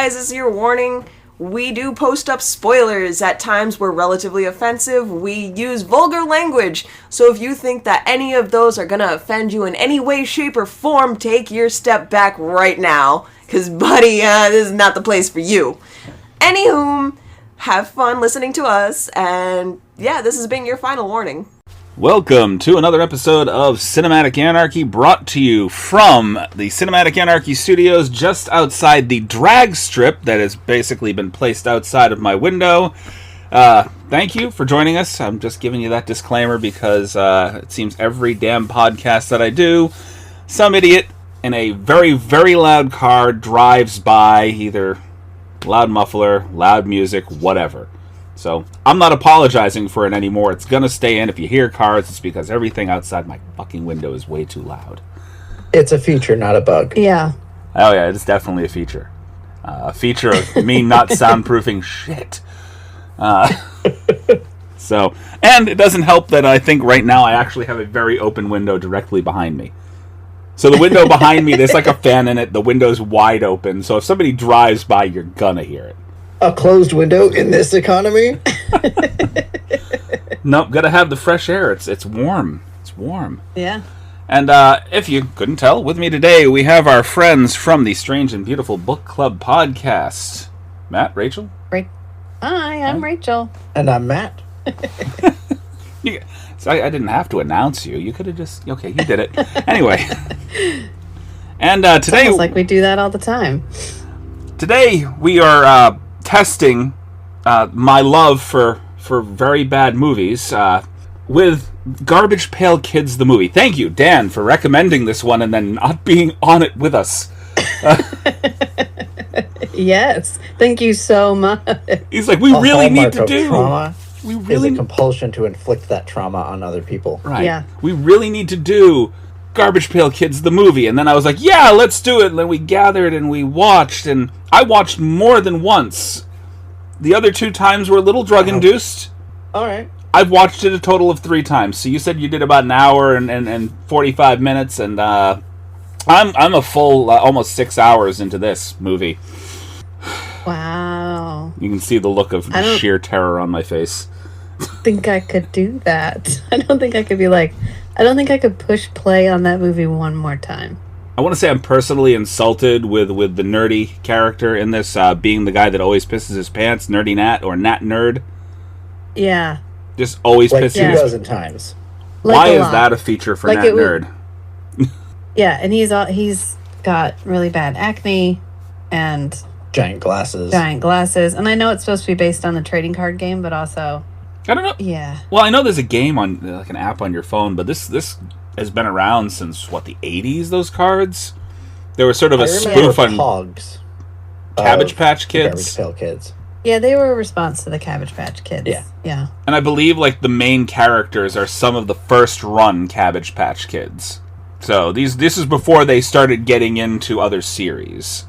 guys, this is your warning. We do post up spoilers. At times we're relatively offensive. We use vulgar language. So if you think that any of those are gonna offend you in any way, shape, or form, take your step back right now. Because, buddy, this is not the place for you. Anywho, have fun listening to us. And yeah, this has been your final warning. Welcome to another episode of Cinematic Anarchy, brought to you from the Cinematic Anarchy studios just outside the drag strip that has basically been placed outside of my window. Thank you for joining us. I'm just giving you that disclaimer because it seems every damn podcast that I do, some idiot in a very, very loud car drives by, either loud muffler, loud music, whatever. So, I'm not apologizing for it anymore. It's gonna stay in. If you hear cars, it's because everything outside my fucking window is way too loud. It's a feature, not a bug. Yeah. Oh yeah, it's definitely a feature. A feature of me not soundproofing shit. So, and it doesn't help that I think right now I actually have a very open window directly behind me. So the window behind me, there's like a fan in it. The window's wide open. So if somebody drives by, you're gonna hear it. A closed window in this economy? Nope, gotta have the fresh air. It's warm. It's warm. Yeah. And if you couldn't tell, with me today we have our friends from the Strange and Beautiful Book Club podcast. Matt, Rachel? Hi, I'm Rachel. And I'm Matt. So I didn't have to announce you. You could have just... Okay, you did it. Anyway. And today... Sounds like we do that all the time. Today we are... testing my love for very bad movies with Garbage Pail Kids the movie. Thank you, Dan, for recommending this one and then not being on it with us. Yes, thank you so much. He's like, we really need to do... Trauma we really is a compulsion to inflict that trauma on other people. Right. Yeah. We really need to do Garbage Pail Kids the movie. And then I was like, yeah, let's do it. And then we gathered and we watched, and I watched more than once. The other 2 times were a little drug-induced. All right. I've watched it a total of 3 times. So you said you did about an hour and 45 minutes, and I'm a full almost 6 hours into this movie. Wow. You can see the look of sheer terror on my face. Think I could do that. I don't think I could be like, I don't think I could push play on that movie one more time. I want to say I'm personally insulted with the nerdy character in this, being the guy that always pisses his pants, Nerdy Nat, or Nat Nerd. Yeah. Just always like pisses 2 his dozen times. Why is that a feature for like Nat Nerd? Yeah, and he's got really bad acne and Giant glasses. And I know it's supposed to be based on the trading card game, but also... I don't know. Yeah. Well, I know there's a game on, like an app on your phone, but this has been around since, what, the 80s, those cards? They were sort of a spoof on Pogs. Cabbage Patch Kids. Garbage Pail Kids. Yeah, they were a response to the Cabbage Patch Kids. Yeah. And I believe, like, the main characters are some of the first-run Cabbage Patch Kids. So this is before they started getting into other series.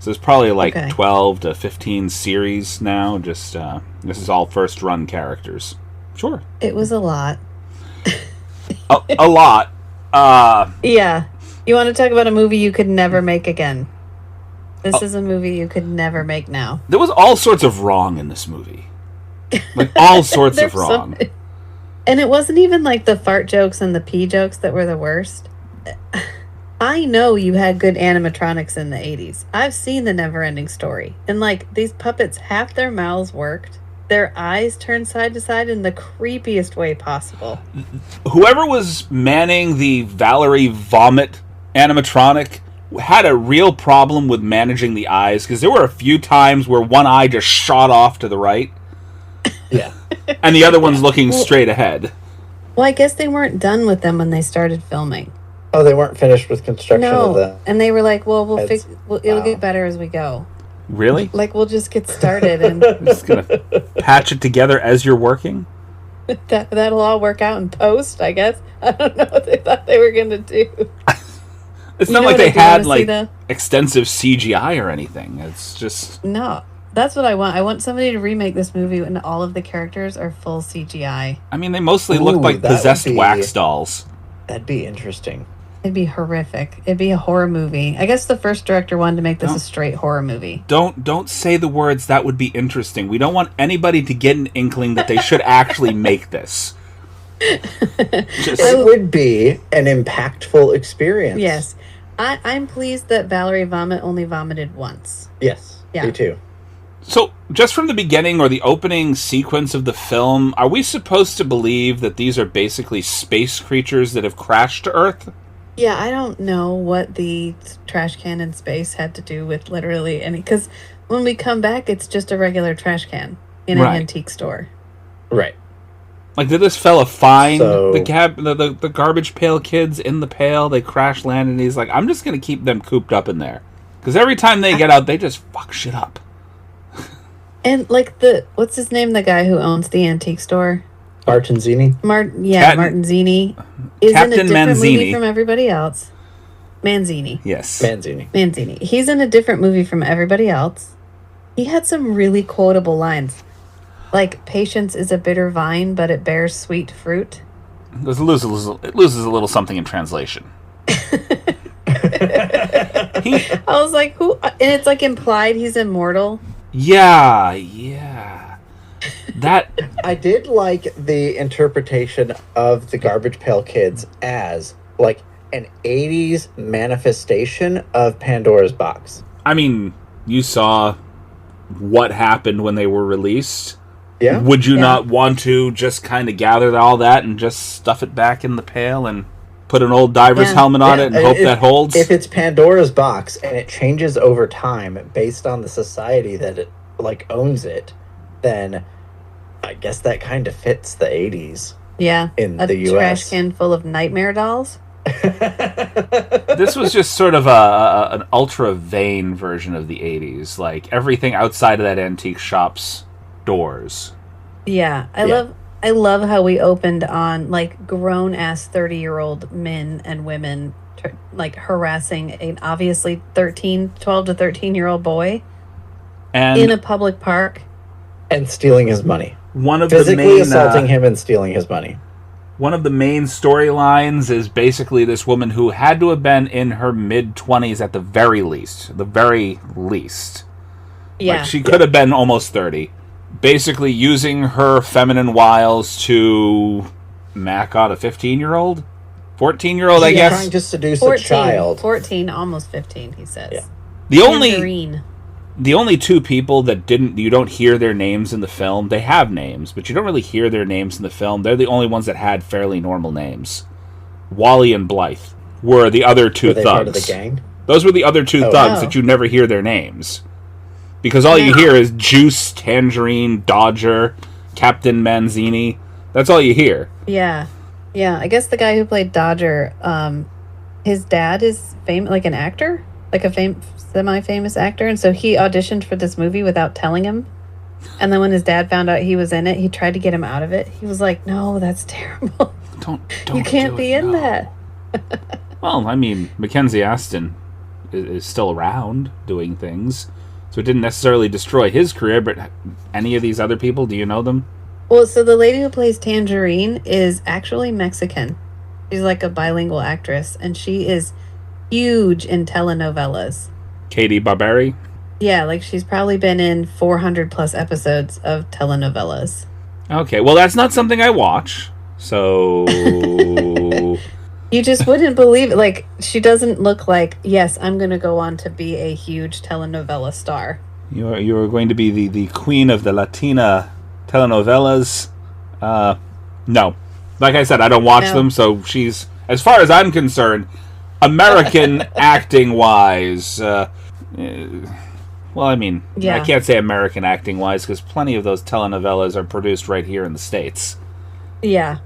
So there's probably, like, 12 to 15 series now. Just, this is all first-run characters. Sure. It was a lot. a lot. Yeah. You want to talk about a movie you could never make again? This is a movie you could never make now. There was all sorts of wrong in this movie. Like, all sorts of wrong. And it wasn't even like the fart jokes and the pee jokes that were the worst. I know you had good animatronics in the 80s. I've seen the Neverending Story. And, like, these puppets, half their mouths worked. Their eyes turned side to side in the creepiest way possible. Whoever was manning the Valerie Vomit animatronic had a real problem with managing the eyes, because there were a few times where one eye just shot off to the right. Yeah. And the other one's looking straight ahead. Well, I guess they weren't done with them when they started filming. Oh, they weren't finished with construction of them. And they were like, well, it'll get better as we go. Really? Like, we'll just get started and just gonna patch it together as you're working? that'll all work out in post, I guess. I don't know what they thought they were going to do. It's not like they had, like, extensive CGI or anything. It's just... No. That's what I want. I want somebody to remake this movie and all of the characters are full CGI. I mean, they mostly look like possessed wax dolls. That'd be interesting. It'd be horrific. It'd be a horror movie. I guess the first director wanted to make this a straight horror movie. Don't say the words that would be interesting. We don't want anybody to get an inkling that they should actually make this. It would be an impactful experience. Yes. I'm pleased that Valerie Vomit only vomited once. Yes, me too. So, just from the beginning or the opening sequence of the film, are we supposed to believe that these are basically space creatures that have crashed to Earth? Yeah, I don't know what the trash can in space had to do with literally any... Because when we come back, it's just a regular trash can in an antique store. Right. Like, did this fella find the Garbage Pail Kids in the pail? They crash land, and he's like, I'm just going to keep them cooped up in there. Because every time they get out, they just fuck shit up. And, like, what's his name? The guy who owns the antique store? Martinzini? Martinzini. Is Captain in a different Manzini. movie from everybody else. Manzini. Yes. Manzini. He's in a different movie from everybody else. He had some really quotable lines. Like, patience is a bitter vine, but it bears sweet fruit. It loses a little something in translation. I was like, who? And it's like implied he's immortal. Yeah. That I did like the interpretation of the Garbage Pail Kids as like an 80s manifestation of Pandora's box. I mean, you saw what happened when they were released. Yeah. Would you not want to just kind of gather all that and just stuff it back in the pail and put an old diver's helmet on it and hope that holds? If it's Pandora's box and it changes over time based on the society that it like owns it, then I guess that kind of fits the 80s. Yeah. In the US. A trash can full of nightmare dolls. This was just sort of an ultra vain version of the 80s. Like everything outside of that antique shop's doors. Yeah. I love how we opened on like grown ass 30-year-old men and women like harassing an obviously 12 to 13-year-old boy and in a public park and stealing his money. Physically assaulting him and stealing his money. One of the main storylines is basically this woman who had to have been in her mid-20s at the very least. Yeah. Like she could have been almost 30. Basically using her feminine wiles to mac out a 15-year-old? 14-year-old, I guess? Trying to seduce a child. 14, almost 15, he says. Yeah. The only two people that you don't hear their names in the film, they have names, but you don't really hear their names in the film. They're the only ones that had fairly normal names. Wally and Blythe were the other two thugs. Part of the gang? Those were the other two thugs that you never hear their names. Because all you hear is Juice, Tangerine, Dodger, Captain Manzini. That's all you hear. Yeah. Yeah, I guess the guy who played Dodger, his dad is like an actor, like a semi-famous actor, and so he auditioned for this movie without telling him. And then when his dad found out he was in it, he tried to get him out of it. He was like, "No, that's terrible. Don't you can't be in that." Well, I mean, Mackenzie Aston is still around doing things, so it didn't necessarily destroy his career. But any of these other people, do you know them? Well, so the lady who plays Tangerine is actually Mexican. She's like a bilingual actress, and she is huge in telenovelas. Katie Barberi? Yeah, like she's probably been in 400 plus episodes of telenovelas. Okay, well that's not something I watch, so... You just wouldn't believe it. Like, she doesn't look like, yes, I'm going to go on to be a huge telenovela star. You're going to be the queen of the Latina telenovelas. No. Like I said, I don't watch them, so she's, as far as I'm concerned, American acting-wise... well, I mean, I can't say American acting-wise, because plenty of those telenovelas are produced right here in the States. Yeah.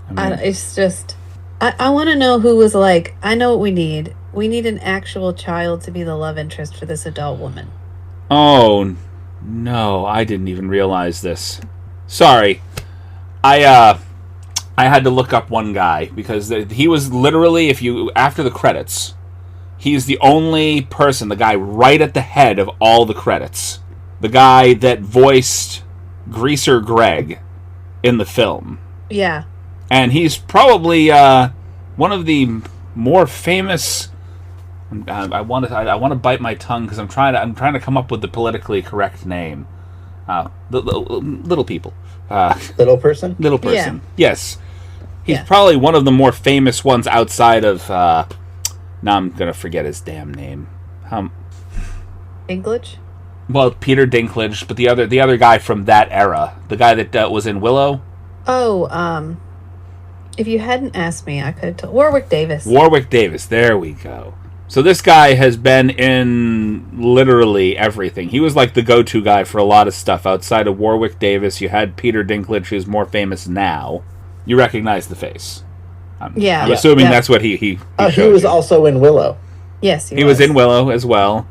I mean, it's just... I want to know who was like, I know what we need. We need an actual child to be the love interest for this adult woman. Oh, no, I didn't even realize this. Sorry. I had to look up one guy, because he was literally, after the credits, he's the only person, the guy right at the head of all the credits. The guy that voiced Greaser Greg in the film. Yeah. And he's probably one of the more famous. I want to bite my tongue because I'm trying to come up with the politically correct name. The little people. Little person. Little person. Yeah. Yes, he's probably one of the more famous ones outside of. Now I'm gonna forget his damn name. Dinklage? Well, Peter Dinklage, but the other guy from that era, the guy that was in Willow. Oh, if you hadn't asked me, I could have told. Warwick Davis. Warwick Davis. There we go. So this guy has been in literally everything. He was like the go-to guy for a lot of stuff. Outside of Warwick Davis, you had Peter Dinklage, who's more famous now. You recognize the face. I'm assuming that's what he he was also in Willow. Yes, he was in Willow as well.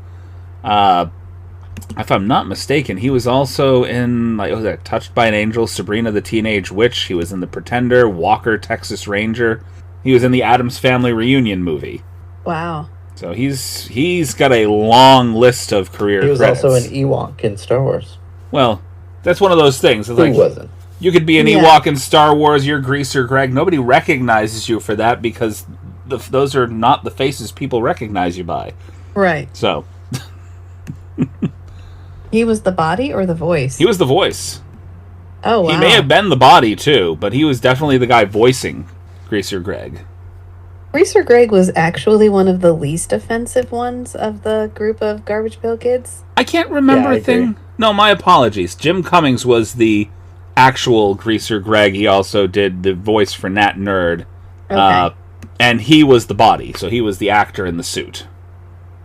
If I'm not mistaken, he was also in Touched by an Angel, Sabrina the Teenage Witch. He was in The Pretender, Walker, Texas Ranger. He was in the Addams Family Reunion movie. Wow. So he's got a long list of career credits. He was also an Ewok in Star Wars. Well, that's one of those things. Who wasn't? You could be an Ewok in Star Wars, you're Greaser Greg. Nobody recognizes you for that because those are not the faces people recognize you by. Right. So... He was the body or the voice? He was the voice. Oh, wow. He may have been the body, too, but he was definitely the guy voicing Greaser Greg. Greaser Greg was actually one of the least offensive ones of the group of Garbage Pail Kids. I can't remember a thing. No, my apologies. Jim Cummings was the actual Greaser Greg. He also did the voice for Nat Nerd. Okay. And he was the body, so he was the actor in the suit.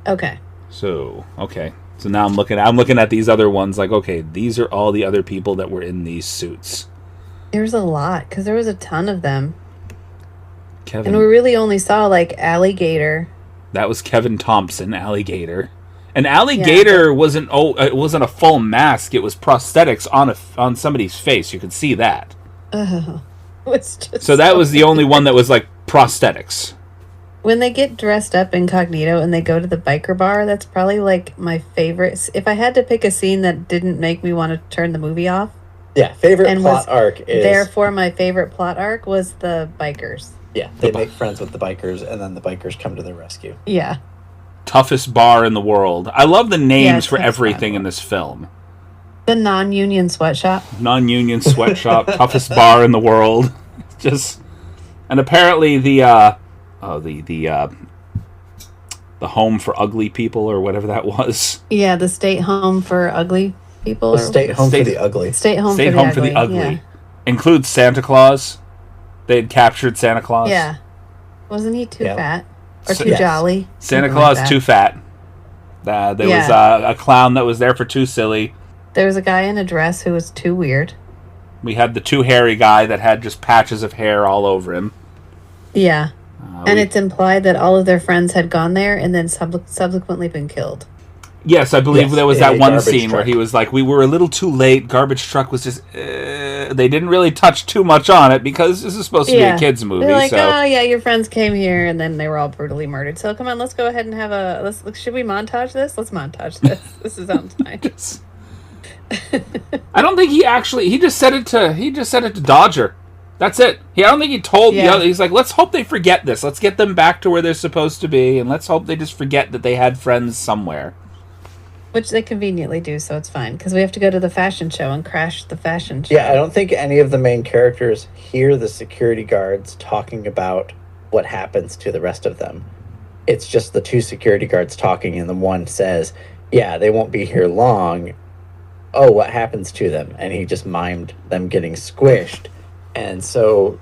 Okay. So, okay. So now I'm looking at these other ones like, okay, these are all the other people that were in these suits. There's a lot, because there was a ton of them. Kevin. And we really only saw, Alligator. That was Kevin Thompson, Alligator. And Alligator wasn't a full mask, it was prosthetics on somebody's face. You could see that. Oh. It's just so that was the only one that was prosthetics. When they get dressed up incognito and they go to the biker bar, that's probably my favorite. If I had to pick a scene that didn't make me want to turn the movie off. Yeah, favorite plot arc is... Therefore, my favorite plot arc was the bikers. Yeah, they make friends with the bikers, and then the bikers come to their rescue. Yeah. Toughest bar in the world. I love the names for everything in this film. The non-union sweatshop. Non-union sweatshop, toughest bar in the world. And apparently the home for ugly people or whatever that was. Yeah, the state home for ugly people. The state home for the ugly. State home for the ugly. Yeah. Includes Santa Claus. They had captured Santa Claus. Yeah. Wasn't he too fat? Or too jolly? Santa Claus too fat. There was a clown that was there for too silly. There was a guy in a dress who was too weird. We had the too hairy guy that had just patches of hair all over him. Yeah. And it's implied that all of their friends had gone there and then subsequently been killed. Yes, I believe there was that one scene where he was like, we were a little too late. Garbage truck was just... they didn't really touch too much on it because this is supposed to be a kid's movie. They're like, oh, yeah, your friends came here and then they were all brutally murdered. So come on, let's go ahead and have should we montage this? Let's montage this. This is on time. I don't think he just said it to Dodger. That's it. I don't think he told the other. He's like, let's hope they forget this. Let's get them back to where they're supposed to be, and let's hope they just forget that they had friends somewhere. Which they conveniently do, so it's fine, because we have to go to the fashion show and crash the fashion show. Yeah, I don't think any of the main characters hear the security guards talking about what happens to the rest of them. It's just the two security guards talking, and the one says, yeah, they won't be here long. Oh, what happens to them? And he just mimed them getting squished. And so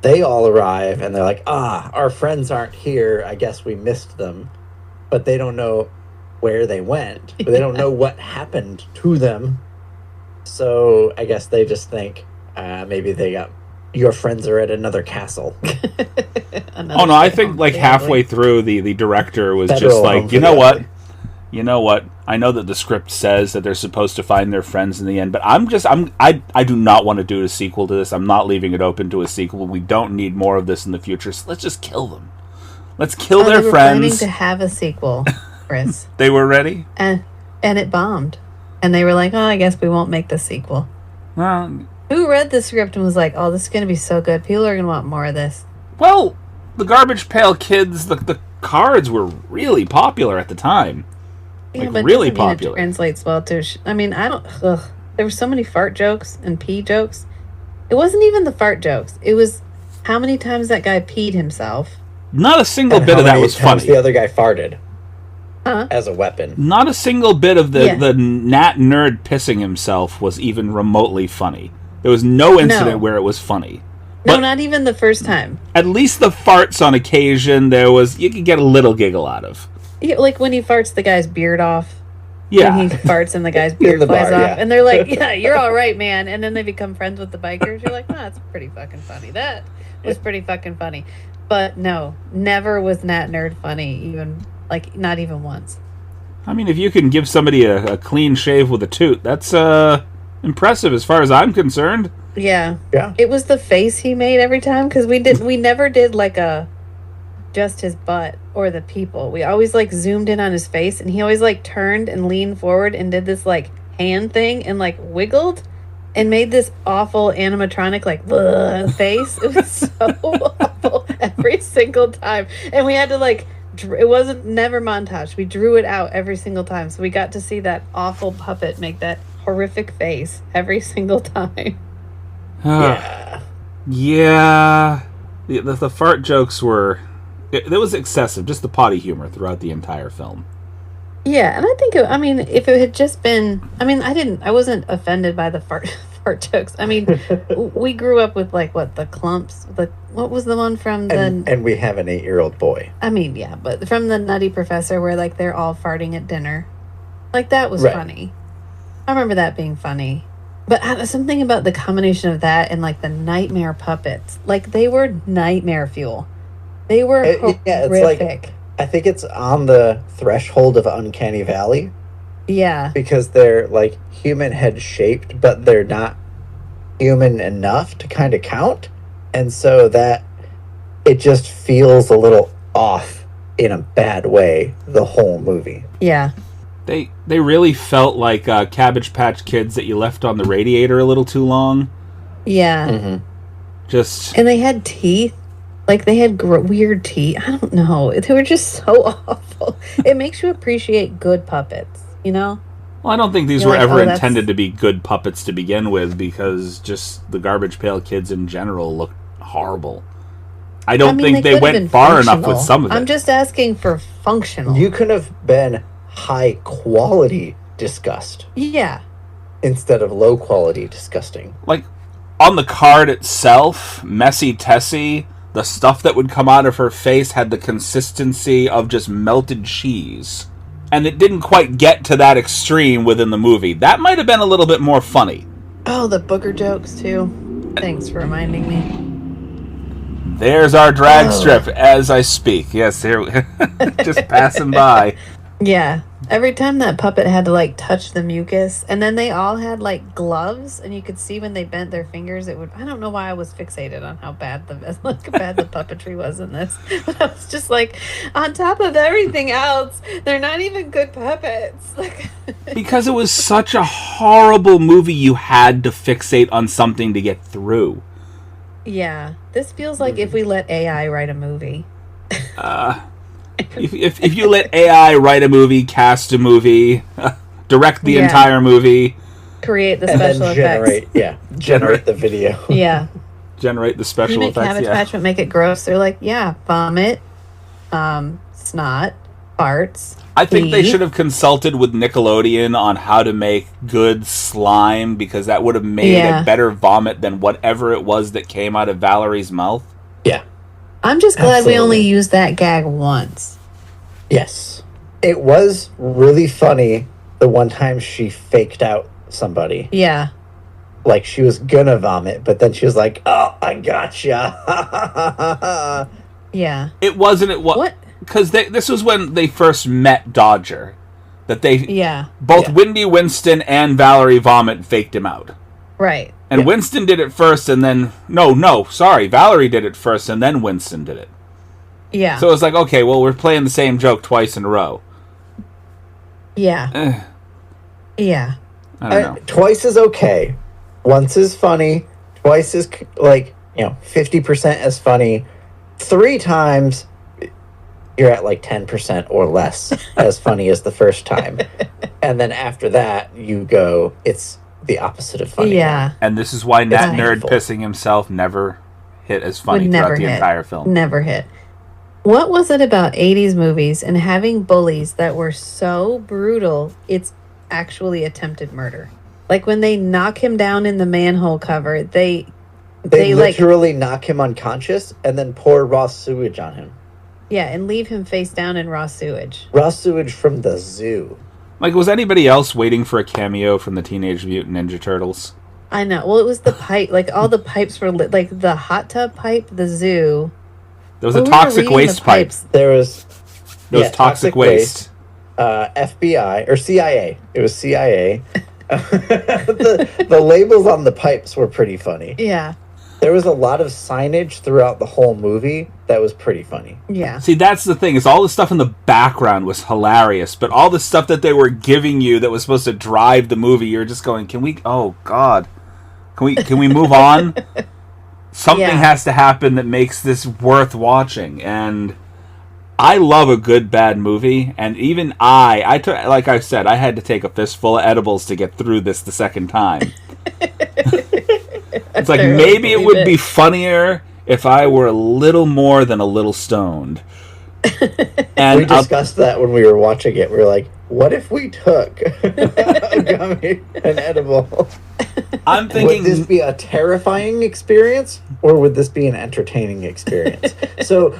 they all arrive, and they're like, our friends aren't here. I guess we missed them. But they don't know where they went. But they don't know what happened to them. So I guess they just think maybe your friends are at another castle. I think halfway through, the director was just like, you know what? I know that the script says that they're supposed to find their friends in the end, but I do not want to do a sequel to this. I'm not leaving it open to a sequel. We don't need more of this in the future. So let's just kill them. Let's kill their they were friends. Planning to have a sequel, Chris. They were ready, and it bombed. And they were like, I guess we won't make the sequel. Well, who read the script and was like, this is going to be so good. People are going to want more of this. Well, the Garbage Pail Kids, the cards were really popular at the time. Yeah, Like, but really doesn't mean popular. It translates well to. I mean, I don't. Ugh. There were so many fart jokes and pee jokes. It wasn't even the fart jokes. It was how many times that guy peed himself. Not a single And bit how of that many was times funny. the other guy farted Huh? as a weapon. Not a single bit of Yeah. the Nat Nerd pissing himself was even remotely funny. There was no incident No. where it was funny. No, But- not even the first time. At least the farts on occasion, you could get a little giggle out of. Yeah, like when he farts the guy's beard off. Yeah. When he farts and the guy's beard the flies bar, off. yeah. And they're like, yeah, you're all right, man. And then they become friends with the bikers. You're like, nah, that's pretty fucking funny. That was pretty fucking funny. But no, never was Nat Nerd funny, even, like, not even once. I mean, if you can give somebody a clean shave with a toot, that's impressive as far as I'm concerned. Yeah. Yeah. It was the face he made every time, because we never did, like, just his butt or the people. We always, like, zoomed in on his face, and he always, like, turned and leaned forward and did this, like, hand thing and, like, wiggled and made this awful animatronic, like, face. It was so awful every single time. And we had to, like, it wasn't never montage. We drew it out every single time. So we got to see that awful puppet make that horrific face every single time. Yeah. Yeah. The fart jokes were... It was excessive, just the potty humor throughout the entire film. Yeah, and I think, if it had just been... I wasn't offended by the fart jokes. I mean, we grew up with, like, what, the clumps? What was the one from the... And we have an 8-year-old boy. I mean, yeah, but from the Nutty Professor where, like, they're all farting at dinner. Like, that was Right. funny. I remember that being funny. But something about the combination of that and, like, the nightmare puppets. Like, they were nightmare fuel. They were horrific. Yeah, it's like, I think it's on the threshold of Uncanny Valley. Yeah. Because they're, like, human head shaped, but they're not human enough to kind of count. And so that it just feels a little off in a bad way the whole movie. Yeah. They really felt like Cabbage Patch Kids that you left on the radiator a little too long. Yeah. Mm-hmm. Just... And they had teeth. Like, they had weird teeth. I don't know. They were just so awful. It makes you appreciate good puppets, you know? Well, I don't think these You're were like, ever oh, that's- intended to be good puppets to begin with, because just the Garbage Pail Kids in general looked horrible. I don't think they could have been went far enough with functional. some of it. I'm just asking for functional. You could have been high quality disgust Yeah. instead of low quality disgusting. Like, on the card itself, Messy Tessie, the stuff that would come out of her face had the consistency of just melted cheese. And it didn't quite get to that extreme within the movie. That might have been a little bit more funny. Oh, the booger jokes, too. Thanks for reminding me. There's our drag strip as I speak. Yes, here, just passing by. Yeah. Every time that puppet had to, like, touch the mucus, and then they all had, like, gloves, and you could see when they bent their fingers, it would... I don't know why I was fixated on how bad the puppetry was in this. But I was just like, on top of everything else, they're not even good puppets. Like, Because it was such a horrible movie, you had to fixate on something to get through. yeah. This feels like if we let AI write a movie. If you let AI write a movie, cast a movie, direct the Yeah. entire movie, Create the And special then effects. generate the video. Yeah. generate the You special make effects. Cabbage Yeah. Patch, but make it gross. They're like, yeah, vomit, snot, farts. I think they pee. should have consulted with Nickelodeon on how to make good slime, because that would have made Yeah. a better vomit than whatever it was that came out of Valerie's mouth. Yeah. I'm just glad we only Absolutely. used that gag once. Yes. It was really funny the one time she faked out somebody. Yeah. Like she was gonna vomit, but then she was like, "Oh, I gotcha." Yeah. It wasn't. It was What? because this was when they first met Dodger. That they Yeah. both Yeah. Windy Winston and Valerie Vomit faked him out. Right. And Yeah. Winston did it first, and then sorry, Valerie did it first, and then Winston did it. Yeah. So it was like, okay, well, we're playing the same joke twice in a row. yeah. Eh, Yeah. I don't know. Twice is okay. Once is funny. Twice is 50% as funny. 3 times, you're at like 10% or less as funny as the first time. And then after that, you go, it's the opposite of funny. Yeah. And this is why that nerd painful. pissing himself never hit as funny Would throughout never the hit. entire film. Never hit. What was it about 80s movies and having bullies that were so brutal, it's actually attempted murder? Like when they knock him down in the manhole cover, they literally knock him unconscious and then pour raw sewage on him. Yeah, and leave him face down in raw sewage. Raw sewage from the zoo. Like, was anybody else waiting for a cameo from the Teenage Mutant Ninja Turtles? I know. Well, it was the pipe. Like, all the pipes were lit. Like, the hot tub pipe, the zoo. There was a toxic waste pipe. There was toxic waste. FBI or CIA. It was CIA. the labels on the pipes were pretty funny. Yeah. There was a lot of signage throughout the whole movie that was pretty funny. Yeah. See, that's the thing, is all the stuff in the background was hilarious, but all the stuff that they were giving you that was supposed to drive the movie, you're just going, can we move on? Something has to happen that makes this worth watching. And I love a good bad movie, and even I took, like I said, I had to take a fistful of edibles to get through this the second time. It's like, maybe it would be funnier if I were a little more than a little stoned. And we discussed that when we were watching it. We were like, what if we took a gummy, an edible? I'm thinking, would this be a terrifying experience, or would this be an entertaining experience? So,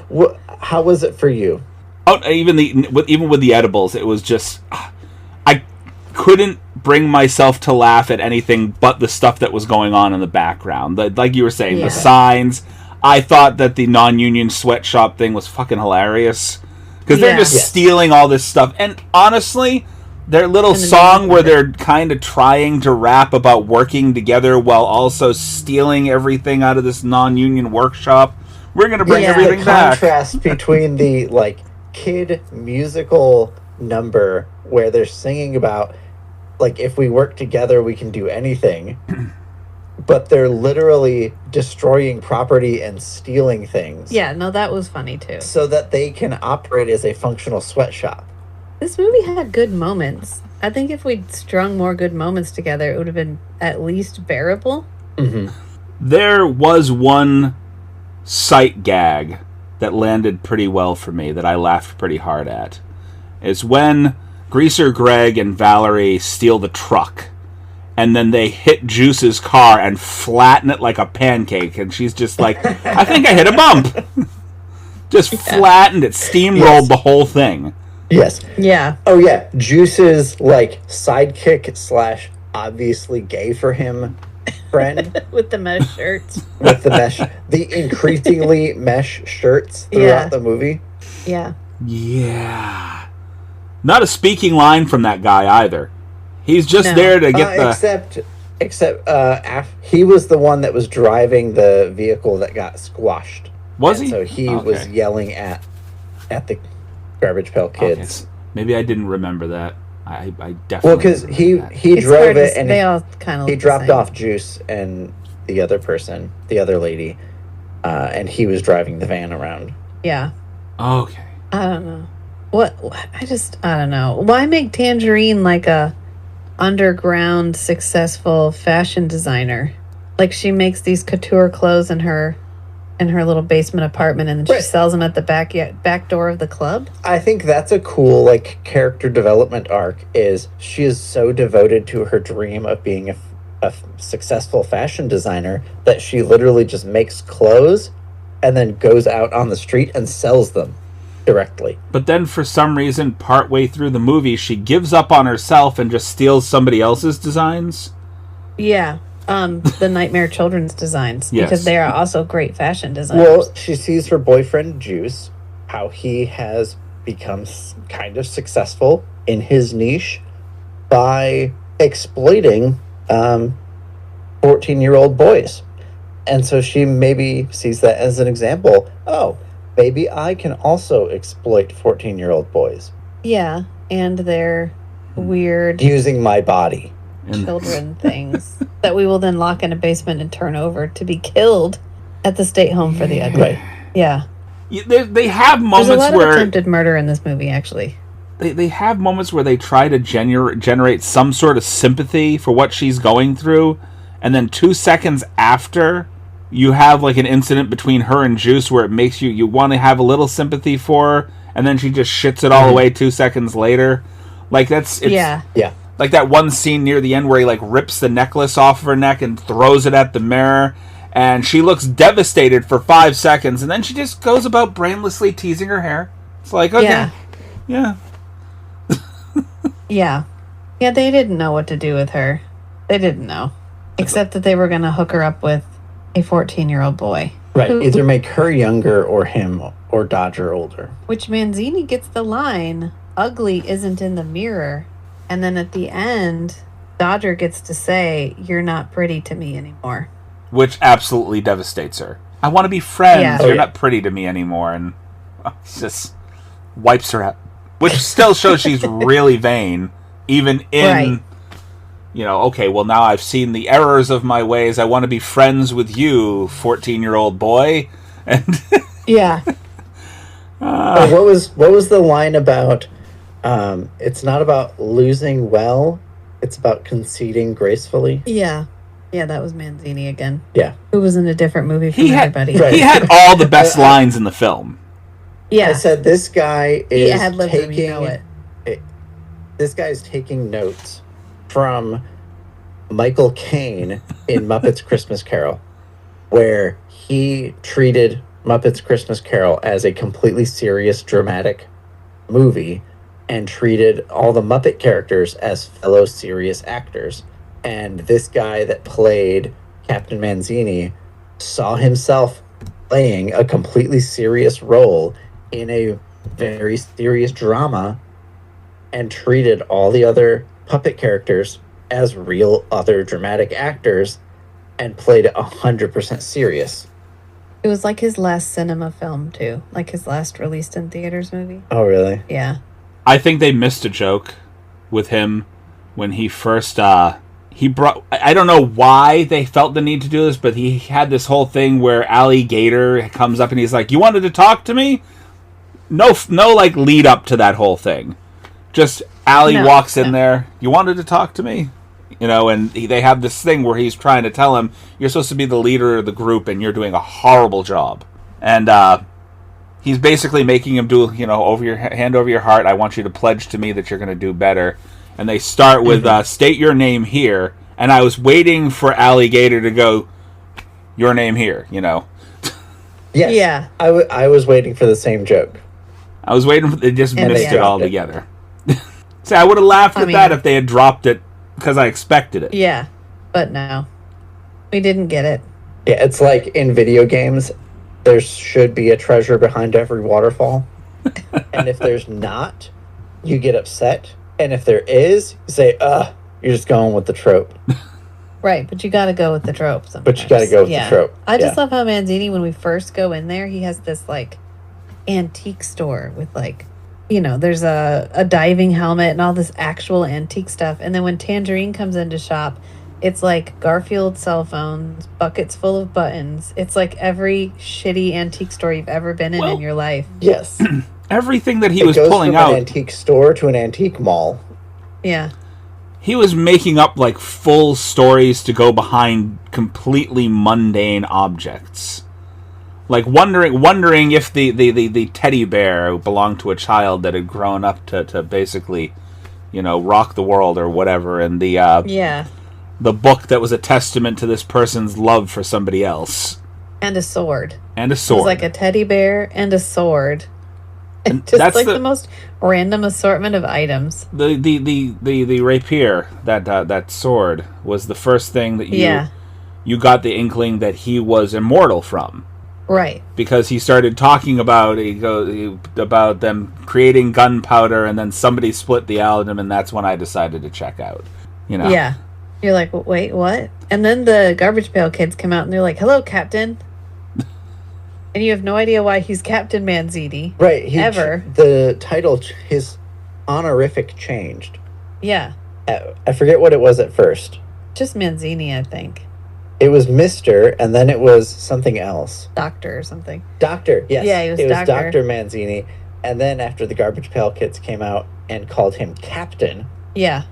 how was it for you? Oh, even with the edibles, it was just, I couldn't bring myself to laugh at anything but the stuff that was going on in the background. Like you were saying, the signs. I thought that the non-union sweatshop thing was fucking hilarious, because they're just stealing all this stuff. And honestly, their little song where they're kind of trying to rap about working together while also stealing everything out of this non-union workshop. We're going to bring everything back. The contrast between the kid musical number where they're singing about, if we work together, we can do anything. But they're literally destroying property and stealing things. Yeah, no, that was funny too. So that they can operate as a functional sweatshop. This movie had good moments. I think if we'd strung more good moments together, it would have been at least bearable. Mm-hmm. There was one sight gag that landed pretty well for me that I laughed pretty hard at. It's when Greaser Greg and Valerie steal the truck, and then they hit Juice's car and flatten it like a pancake, and she's just like, I think I hit a bump. Just flattened it, steamrolled the whole thing. Yes. Yeah. Oh, yeah. Juice's, sidekick / obviously gay for him friend. With the mesh shirts. With the increasingly mesh shirts throughout the movie. Yeah. Yeah. Not a speaking line from that guy either. He's just there to get Except he was the one that was driving the vehicle that got squashed. Was he? So he was yelling at the Garbage Pail Kids. Okay. Maybe I didn't remember that. I definitely. Well, because he drove it and they all kind of he dropped off Juice and the other person, the other lady, and he was driving the van around. Yeah. Okay. I don't know. I don't know. Why make Tangerine like a underground successful fashion designer? Like, she makes these couture clothes in her little basement apartment, and then she sells them at the back door of the club. I think that's a cool character development arc. Is she is so devoted to her dream of being a successful fashion designer that she literally just makes clothes and then goes out on the street and sells them directly. But then for some reason, partway through the movie, she gives up on herself and just steals somebody else's designs. Yeah. The Nightmare Children's designs. Yes. Because they are also great fashion designers. Well, she sees her boyfriend Juice, how he has become kind of successful in his niche by exploiting 14-year-old boys. And so she maybe sees that as an example. Oh, maybe I can also exploit 14-year-old boys. Yeah, and their weird using my body. Children things that we will then lock in a basement and turn over to be killed at the state home for the ugly. Right. Yeah. They have There's a moments lot of where attempted murder in this movie, actually. they have moments where they try to generate some sort of sympathy for what she's going through, and then 2 seconds after, you have like an incident between her and Juice where it makes you want to have a little sympathy for her, and then she just shits it all away 2 seconds later. Like Yeah. like that one scene near the end where he like rips the necklace off of her neck and throws it at the mirror, and she looks devastated for 5 seconds, and then she just goes about brainlessly teasing her hair. It's like, okay, yeah. Yeah. Yeah, they didn't know what to do with her. They didn't know. Except that they were going to hook her up with a 14-year-old boy. Right. Either make her younger or him or Dodger older. Which Manzini gets the line, ugly isn't in the mirror. And then at the end, Dodger gets to say, you're not pretty to me anymore. Which absolutely devastates her. I want to be friends. Yeah. You're not pretty to me anymore. And just wipes her out. Which still shows she's really vain. Even in, okay, well, now I've seen the errors of my ways. I want to be friends with you, 14-year-old boy. And yeah. What was the line about, it's not about losing well, it's about conceding gracefully? Yeah. Yeah, that was Manzini again. Yeah. Who was in a different movie from everybody. Right. He had all the best lines in the film. Yeah. I said this guy is taking this guy is taking notes from Michael Caine in Muppets Christmas Carol, where he treated Muppets Christmas Carol as a completely serious, dramatic movie and treated all the Muppet characters as fellow serious actors. And this guy that played Captain Manzini saw himself playing a completely serious role in a very serious drama and treated all the other puppet characters as real other dramatic actors and played it 100% serious. It was like his last cinema film, too. Like his last released in theaters movie. Oh, really? Yeah. I think they missed a joke with him when he first, he brought, I don't know why they felt the need to do this, but he had this whole thing where Alligator comes up and he's like, you wanted to talk to me? No, like, lead up to that whole thing. Just Allie walks in there, you wanted to talk to me? And they have this thing where he's trying to tell him, you're supposed to be the leader of the group and you're doing a horrible job. And he's basically making him do, over your hand over your heart, I want you to pledge to me that you're going to do better. And they start with, state your name here. And I was waiting for Alligator to go, your name here, Yes. Yeah. I was waiting for the same joke. I was waiting for, they just And missed they it all dropped it. together. See, I would have laughed at that if they had dropped it because I expected it. Yeah. But no. We didn't get it. Yeah, it's like in video games, there should be a treasure behind every waterfall. And if there's not, you get upset. And if there is, you say, you're just going with the trope. Right, but you got to go with the trope sometimes. But you got to go with the trope. I just love how Manzini, when we first go in there, he has this, like, antique store with, like, there's a diving helmet and all this actual antique stuff. And then when Tangerine comes into shop, it's like Garfield cell phones, buckets full of buttons. It's like every shitty antique store you've ever been in your life. Yes. Everything that he was pulling out. From an antique store to an antique mall. Yeah. He was making up like full stories to go behind completely mundane objects. Like wondering if the teddy bear belonged to a child that had grown up to basically, rock the world or whatever, and the book that was a testament to this person's love for somebody else. And a sword. And a sword. It was like a teddy bear and a sword. And just like the most random assortment of items. The rapier, that sword, was the first thing that you got the inkling that he was immortal from. Right. Because he started talking about about them creating gunpowder, and then somebody split the atom, and that's when I decided to check out. Yeah. You're like, wait, what? And then the Garbage Pail Kids come out, and they're like, hello, Captain. And you have no idea why he's Captain Manzini. Right. The title, his honorific changed. Yeah. I forget what it was at first. Just Manzini, I think. It was Mr., and then it was something else. Doctor or something. Doctor, yes. Yeah, he was it was Doctor. Dr. Manzini. And then after the Garbage Pail Kids came out and called him Captain, Yeah.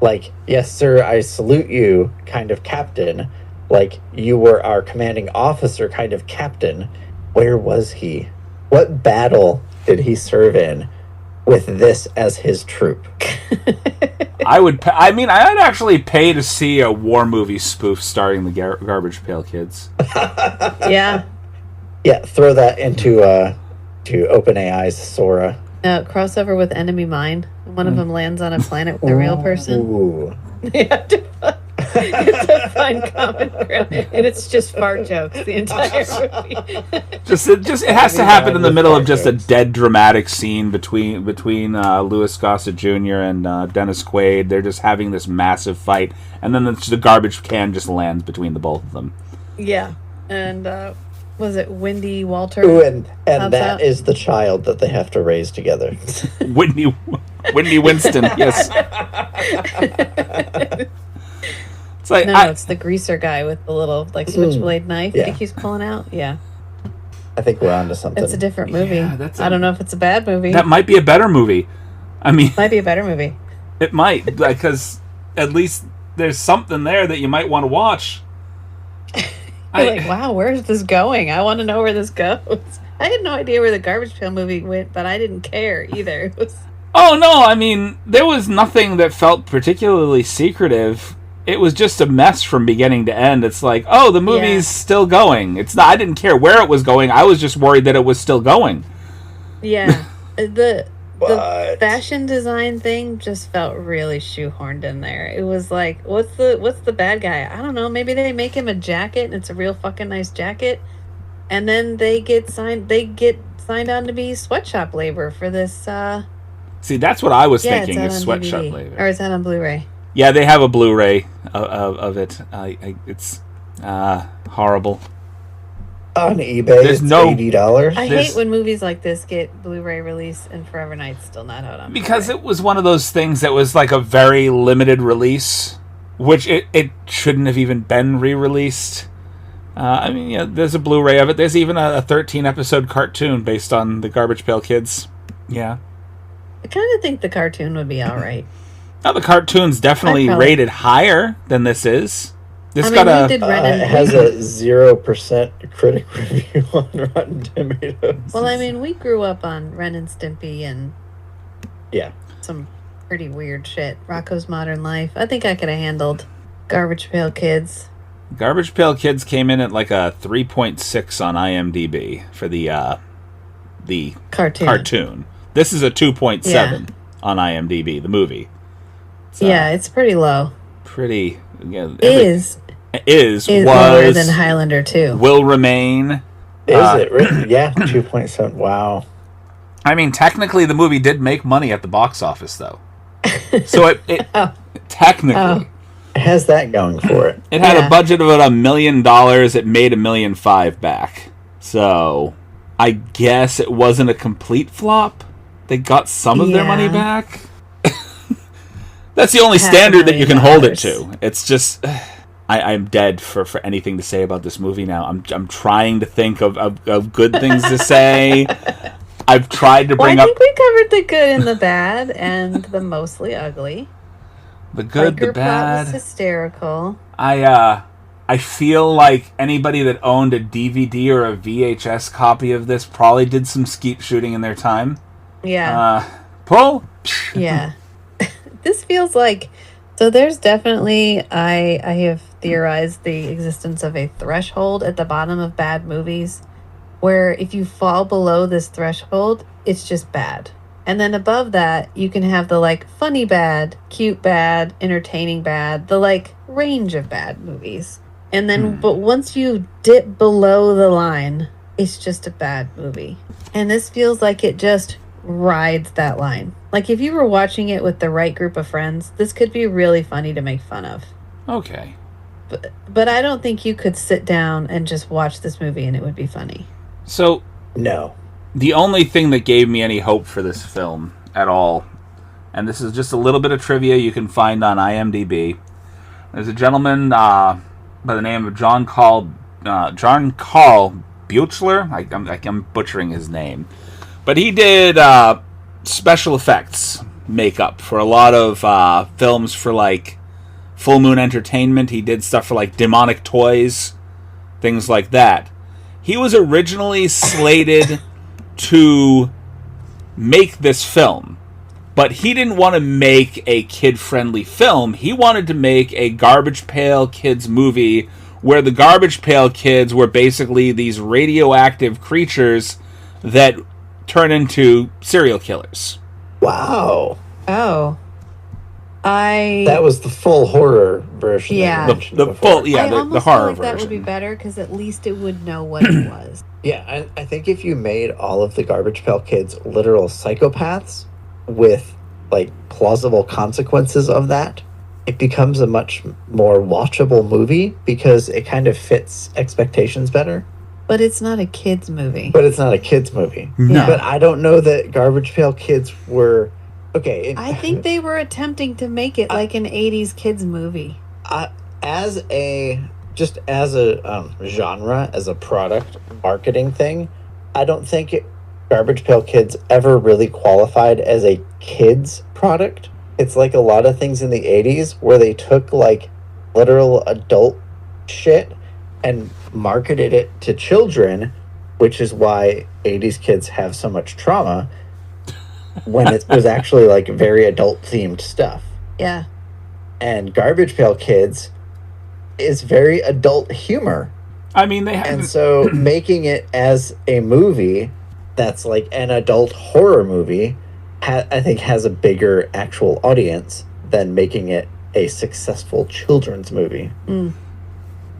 like, yes, sir, I salute you, kind of captain. Like, you were our commanding officer, kind of captain. Where was he? What battle did he serve in with this as his troop? I'd actually pay to see a war movie spoof starring the Garbage Pail Kids. Yeah. Yeah, throw that into to OpenAI's Sora. Crossover with Enemy Mine. One of them lands on a planet with a real person. Ooh. Yeah, it's a fun common ground, and it's just fart jokes the entire movie. It has to happen in the middle of just a dead dramatic scene between Louis Gossett Jr. and Dennis Quaid. They're just having this massive fight, and then the garbage can just lands between the both of them. Yeah, and was it Wendy Walter? Ooh, and that is the child that they have to raise together. Whitney Winston, yes. It's like, it's the greaser guy with the little switchblade knife that he keeps pulling out. Yeah, I think we're onto something. it's a different movie. Yeah, I don't know if it's a bad movie. That might be a better movie. I mean, Might be a better movie. it might, because at least there's something there that you might want to watch. Like, wow, where's this going? I want to know where this goes. I had no idea where the Garbage Pail movie went, but I didn't care either. It was... Oh no, I mean, there was nothing that felt particularly secretive. It was just a mess from beginning to end. It's like, oh, the movie's still going. It's not. I didn't care where it was going. I was just worried that it was still going. Yeah, the fashion design thing just felt really shoehorned in there. It was like, what's the bad guy? I don't know. Maybe they make him a jacket, and it's a real fucking nice jacket, and then they get signed on to be sweatshop labor for this. See, that's what I was thinking, it's is out on sweatshop DVD. labor. Or is that on Blu-ray? Yeah, they have a Blu-ray of it. It's horrible. On eBay, There's it's no- $80. I hate when movies like this get Blu-ray release and Forever Knight's still not out on Because Blu-ray. it was one of those things that was like a very limited release, which it shouldn't have even been re-released. I mean, yeah, there's a Blu-ray of it. There's even a 13-episode cartoon based on the Garbage Pail Kids. Yeah. I kind of think the cartoon would be all right. Now, the cartoon's definitely rated higher than this is. This got a... It has a 0% critic review on Rotten Tomatoes. Well, I mean, we grew up on Ren and Stimpy and some pretty weird shit. Rocko's Modern Life. I think I could have handled Garbage Pail Kids. Garbage Pail Kids came in at like a 3.6 on IMDb for the cartoon. This is a 2.7 on IMDb, the movie. So, it's pretty low. Pretty... Yeah, Is was lower than Highlander 2. Will remain. Is it really? Yeah, 2.7. Wow. I mean, technically, the movie did make money at the box office, though. So it technically It has that going for it. it had a budget of about $1 million. It made $1.5 million back. So I guess it wasn't a complete flop. They got some of their money back. That's the only standard that you can hold it to. It's just, I'm dead for anything to say about this movie now. I'm trying to think of good things to say. I've tried to bring I up... think we covered the good and the bad and the mostly ugly. The good, the Biker plot bad. was hysterical. I feel like anybody that owned a DVD or a VHS copy of this probably did some skeet shooting in their time. Yeah. Pull? Yeah. This feels like... So there's definitely... I have theorized the existence of a threshold at the bottom of bad movies where if you fall below this threshold, it's just bad. And then above that, you can have the, like, funny bad, cute bad, entertaining bad, the, like, range of bad movies. And then, but once you dip below the line, it's just a bad movie. And this feels like it just rides that line. Like, if you were watching it with the right group of friends, this could be really funny to make fun of. Okay. But I don't think you could sit down and just watch this movie and it would be funny. So... No. The only thing that gave me any hope for this film at all, and this is just a little bit of trivia you can find on IMDb. There's a gentleman, by the name of John Carl Buechler. I'm butchering his name, but he did special effects makeup for a lot of films for like Full Moon Entertainment. He did stuff for like Demonic Toys, things like that. He was originally slated to make this film, but he didn't want to make a kid-friendly film. He wanted to make a Garbage Pail Kids movie where the Garbage Pail Kids were basically these radioactive creatures that turn into serial killers. Wow. Oh. That was the full horror version. Yeah. The full, yeah, the horror version. That would be better because at least it would know what it was. Yeah, I think if you made all of the Garbage Pail Kids literal psychopaths with like plausible consequences of that, it becomes a much more watchable movie because it kind of fits expectations better. But it's not a kids movie. No. But I don't know that Garbage Pail Kids were okay. I think they were attempting to make it like an 80s kids movie. As a genre, as a product marketing thing, I don't think Garbage Pail Kids ever really qualified as a kids product. It's like a lot of things in the 80s where they took like literal adult shit and marketed it to children, which is why 80s kids have so much trauma when it was actually like very adult themed stuff. Yeah. And Garbage Pail Kids is very adult humor. I mean, they have... And so making it as a movie that's like an adult horror movie, I think has a bigger actual audience than making it a successful children's movie. Mm.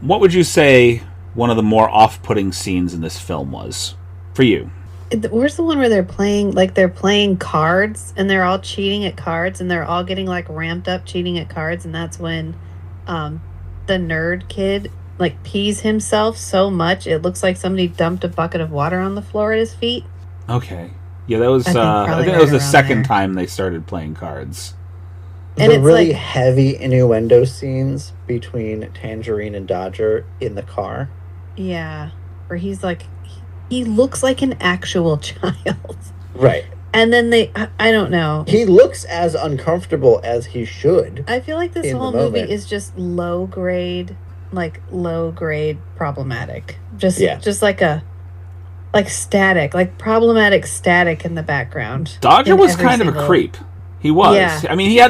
What would you say one of the more off-putting scenes in this film was for you? Where's the one where they're playing cards and they're all cheating at cards and they're all getting like ramped up cheating at cards, and that's when the nerd kid like pees himself so much it looks like somebody dumped a bucket of water on the floor at his feet. Okay. Yeah, that was I think right that was the second there. time they started playing cards. And the it's really like heavy innuendo scenes between Tangerine and Dodger in the car. yeah, where he's like he looks like an actual child. Right. And then I don't know. He looks as uncomfortable as he should. I feel like this in whole the movie moment. is just low grade problematic. Just static, like problematic static in the background. Dodger was kind of a creep. He was. Yeah. I mean, there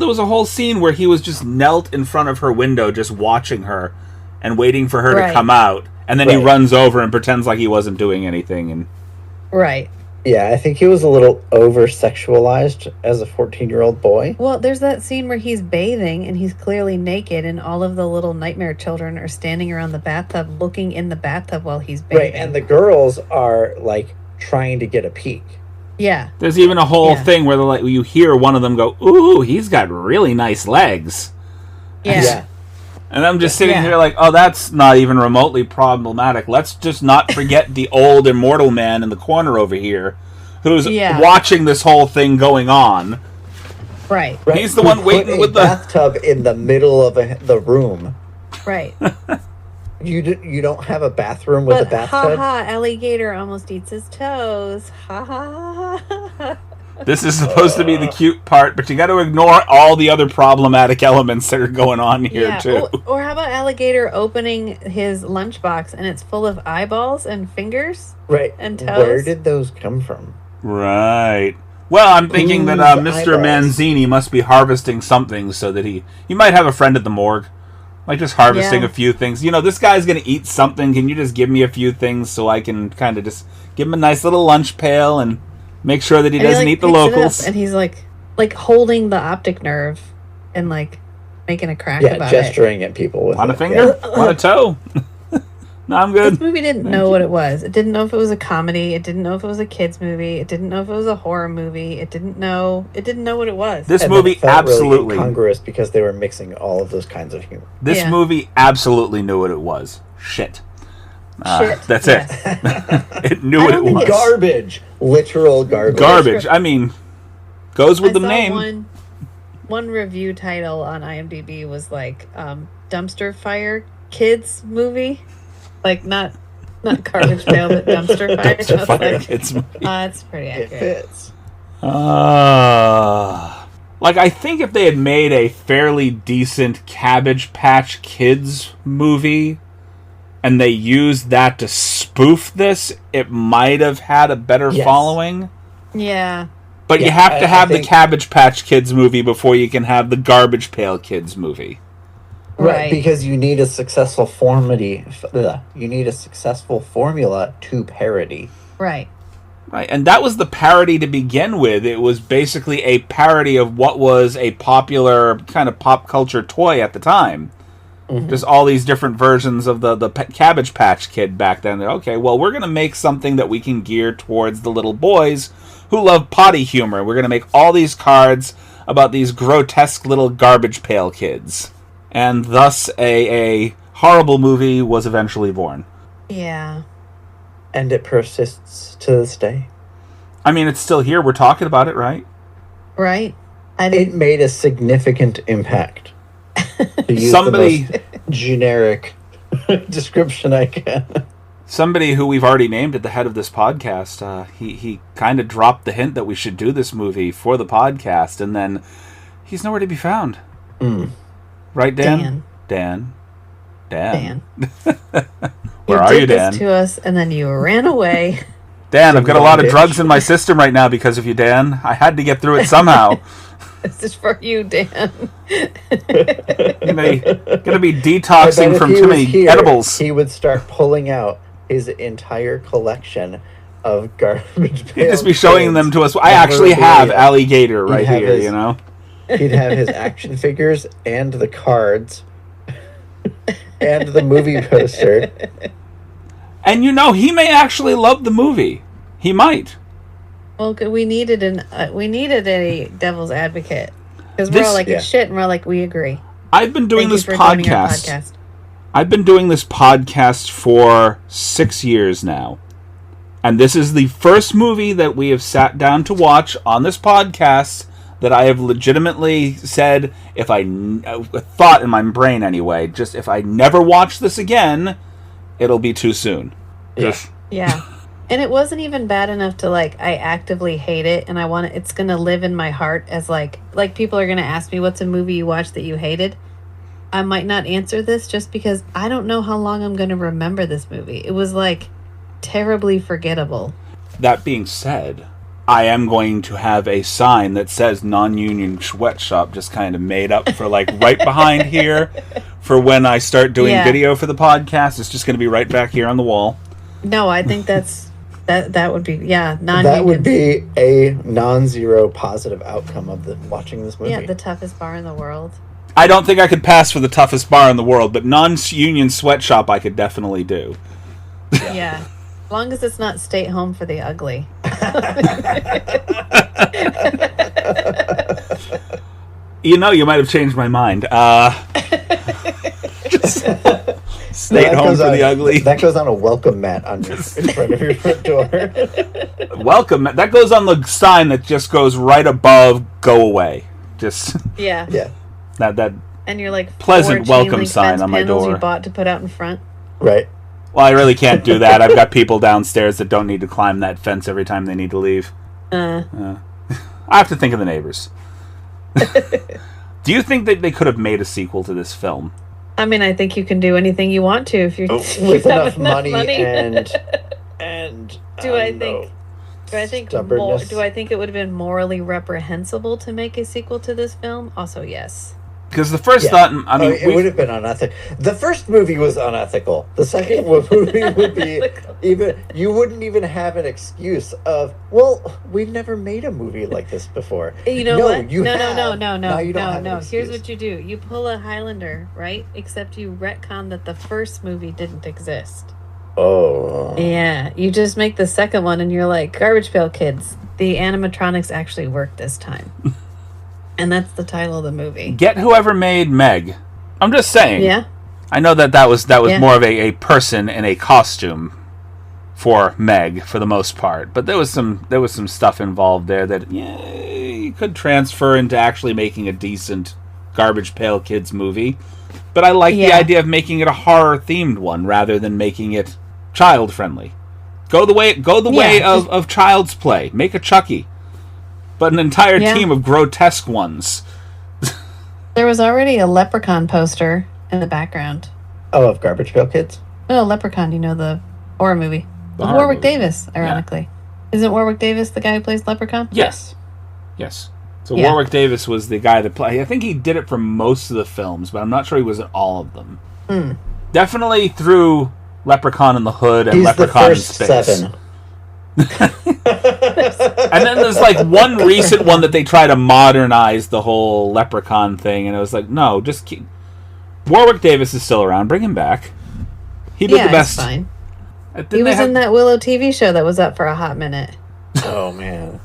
was a whole scene where he was just knelt in front of her window just watching her and waiting for her to come out. And then he runs over and pretends like he wasn't doing anything. And Right. Yeah, I think he was a little over-sexualized as a 14-year-old boy. Well, there's that scene where he's bathing and he's clearly naked and all of the little nightmare children are standing around the bathtub looking in the bathtub while he's bathing. Right, and the girls are, like, trying to get a peek. Yeah. there's even a whole thing where you hear one of them go, "Ooh, he's got really nice legs." Yeah. And I'm just sitting here like, oh, that's not even remotely problematic. Let's just not forget the old immortal man in the corner over here who's watching this whole thing going on. Right. He's the one waiting with the bathtub in the middle of the room. Right. You don't have a bathroom with a bathtub? Ha, alligator almost eats his toes. Ha ha ha ha. This is supposed to be the cute part, but you got to ignore all the other problematic elements that are going on here, too. Or how about alligator opening his lunchbox and it's full of eyeballs and fingers? Right. And toes? Where did those come from? Right. Well, I'm thinking that Mr. Manzini must be harvesting something so that he might have a friend at the morgue. Like just harvesting a few things. You know, this guy's going to eat something. Can you just give me a few things so I can kind of just give him a nice little lunch pail and make sure that he doesn't eat the locals? And he's like holding the optic nerve and like making a crack about gesturing at people with on a finger, on a toe. No, I'm good. This movie didn't know what it was. It didn't know if it was a comedy. It didn't know if it was a kids movie. It didn't know if it was a horror movie. It didn't know what it was. This movie absolutely really incongruous because they were mixing all of those kinds of humor. This movie absolutely knew what it was. Shit. That's it. It knew what it was. Garbage. Literal garbage. Garbage. I mean, goes with the name. One review title on IMDb was like dumpster fire Kids Movie. Like, not Garbage Pail, but Dumpster Fire. Dumpster Fire Kids Movie. It's pretty accurate. It fits. Like, I think if they had made a fairly decent Cabbage Patch Kids movie, and they used that to spoof this, it might have had a better following. Yeah. But you have to have the Cabbage Patch Kids movie before you can have the Garbage Pail Kids movie. Right, because you need a successful you need a successful formula to parody. Right. Right, and that was the parody to begin with. It was basically a parody of what was a popular kind of pop culture toy at the time. Mm-hmm. Just all these different versions of the Cabbage Patch Kid back then. Okay, well, we're going to make something that we can gear towards the little boys who love potty humor. We're going to make all these cards about these grotesque little Garbage Pail Kids. And thus a horrible movie was eventually born. Yeah. And it persists to this day. I mean, it's still here. We're talking about it, right? Right. It made a significant impact. To use Somebody... the most generic description I can. Somebody who we've already named at the head of this podcast, he kind of dropped the hint that we should do this movie for the podcast, and then he's nowhere to be found. Mm. Right, Dan? Dan. Where are you, Dan? You did this to us, and then you ran away. Dan, I've got a lot of drugs in my system right now because of you, Dan. I had to get through it somehow. This is for you, Dan. Gonna be detoxing from too many edibles. He would start pulling out his entire collection of Garbage Pail. He'd just be showing them to us. I actually have Alligator right here, you know? He'd have his action figures and the cards and the movie poster. And you know, he may actually love the movie. He might. Well, we needed a devil's advocate. Because we're all like, it's shit, and we're all like, we agree. I've been doing this podcast. I've been doing this podcast for 6 years now. And this is the first movie that we have sat down to watch on this podcast that I have legitimately said, if I thought in my brain anyway, just if I never watch this again, it'll be too soon. Yeah. And it wasn't even bad enough to, like, I actively hate it, and it's going to live in my heart as, like people are going to ask me, what's a movie you watched that you hated? I might not answer this just because I don't know how long I'm going to remember this movie. It was, like, terribly forgettable. That being said, I am going to have a sign that says non-union sweatshop just kind of made up for, like, right behind here for when I start doing video for the podcast. It's just going to be right back here on the wall. No, I think that would be, non-union. That would be a non-zero positive outcome of watching this movie. Yeah, the toughest bar in the world. I don't think I could pass for the toughest bar in the world, but non-union sweatshop I could definitely do. Yeah. As long as it's not stay home for the ugly. You know, you might have changed my mind. Just stay at home for the ugly. That goes on a welcome mat in front of your front door. Welcome mat. That goes on the sign that just goes right above "Go away." Just yeah. That. And you're like pleasant welcome sign on my door. You bought to put out in front. Right. Well, I really can't do that. I've got people downstairs that don't need to climb that fence every time they need to leave. I have to think of the neighbors. Do you think that they could have made a sequel to this film? I mean, I think you can do anything you want to if you with enough money and do I think it would have been morally reprehensible to make a sequel to this film? Also, yes. Because the first thought, I mean, it would have been unethical. The first movie was unethical. The second movie would be you wouldn't even have an excuse of, well, we've never made a movie like this before. You know what? No. Here's what you do. You pull a Highlander, right? Except you retcon that the first movie didn't exist. Oh. Yeah. You just make the second one and you're like, Garbage Pail Kids. The animatronics actually worked this time. And that's the title of the movie. Get whoever made Meg. I'm just saying. Yeah. I know that was more of a person in a costume for Meg for the most part, but there was some stuff involved there that you could transfer into actually making a decent Garbage Pail Kids movie. But I like the Yeah. idea of making it a horror-themed one rather than making it child-friendly. Go the way of Child's Play. Make a Chucky. But an entire team of grotesque ones. There was already a Leprechaun poster in the background. Oh, of Garbage Pail Kids? Oh, Leprechaun, you know, the horror movie. The With horror Warwick movie. Davis, ironically. Isn't Warwick Davis the guy who plays Leprechaun? Yes. So Yeah. Warwick Davis was the guy that played. I think he did it for most of the films, but I'm not sure he was in all of them. Definitely through Leprechaun in the Hood and He's Leprechaun the first in Space. 7. And then there's like one recent one that they try to modernize the whole Leprechaun thing, and it was like, no, just keep. Warwick Davis is still around. Bring him back. He did the best. It's fine. Didn't He they was have- in that Willow TV show that was up for a hot minute. Oh, man.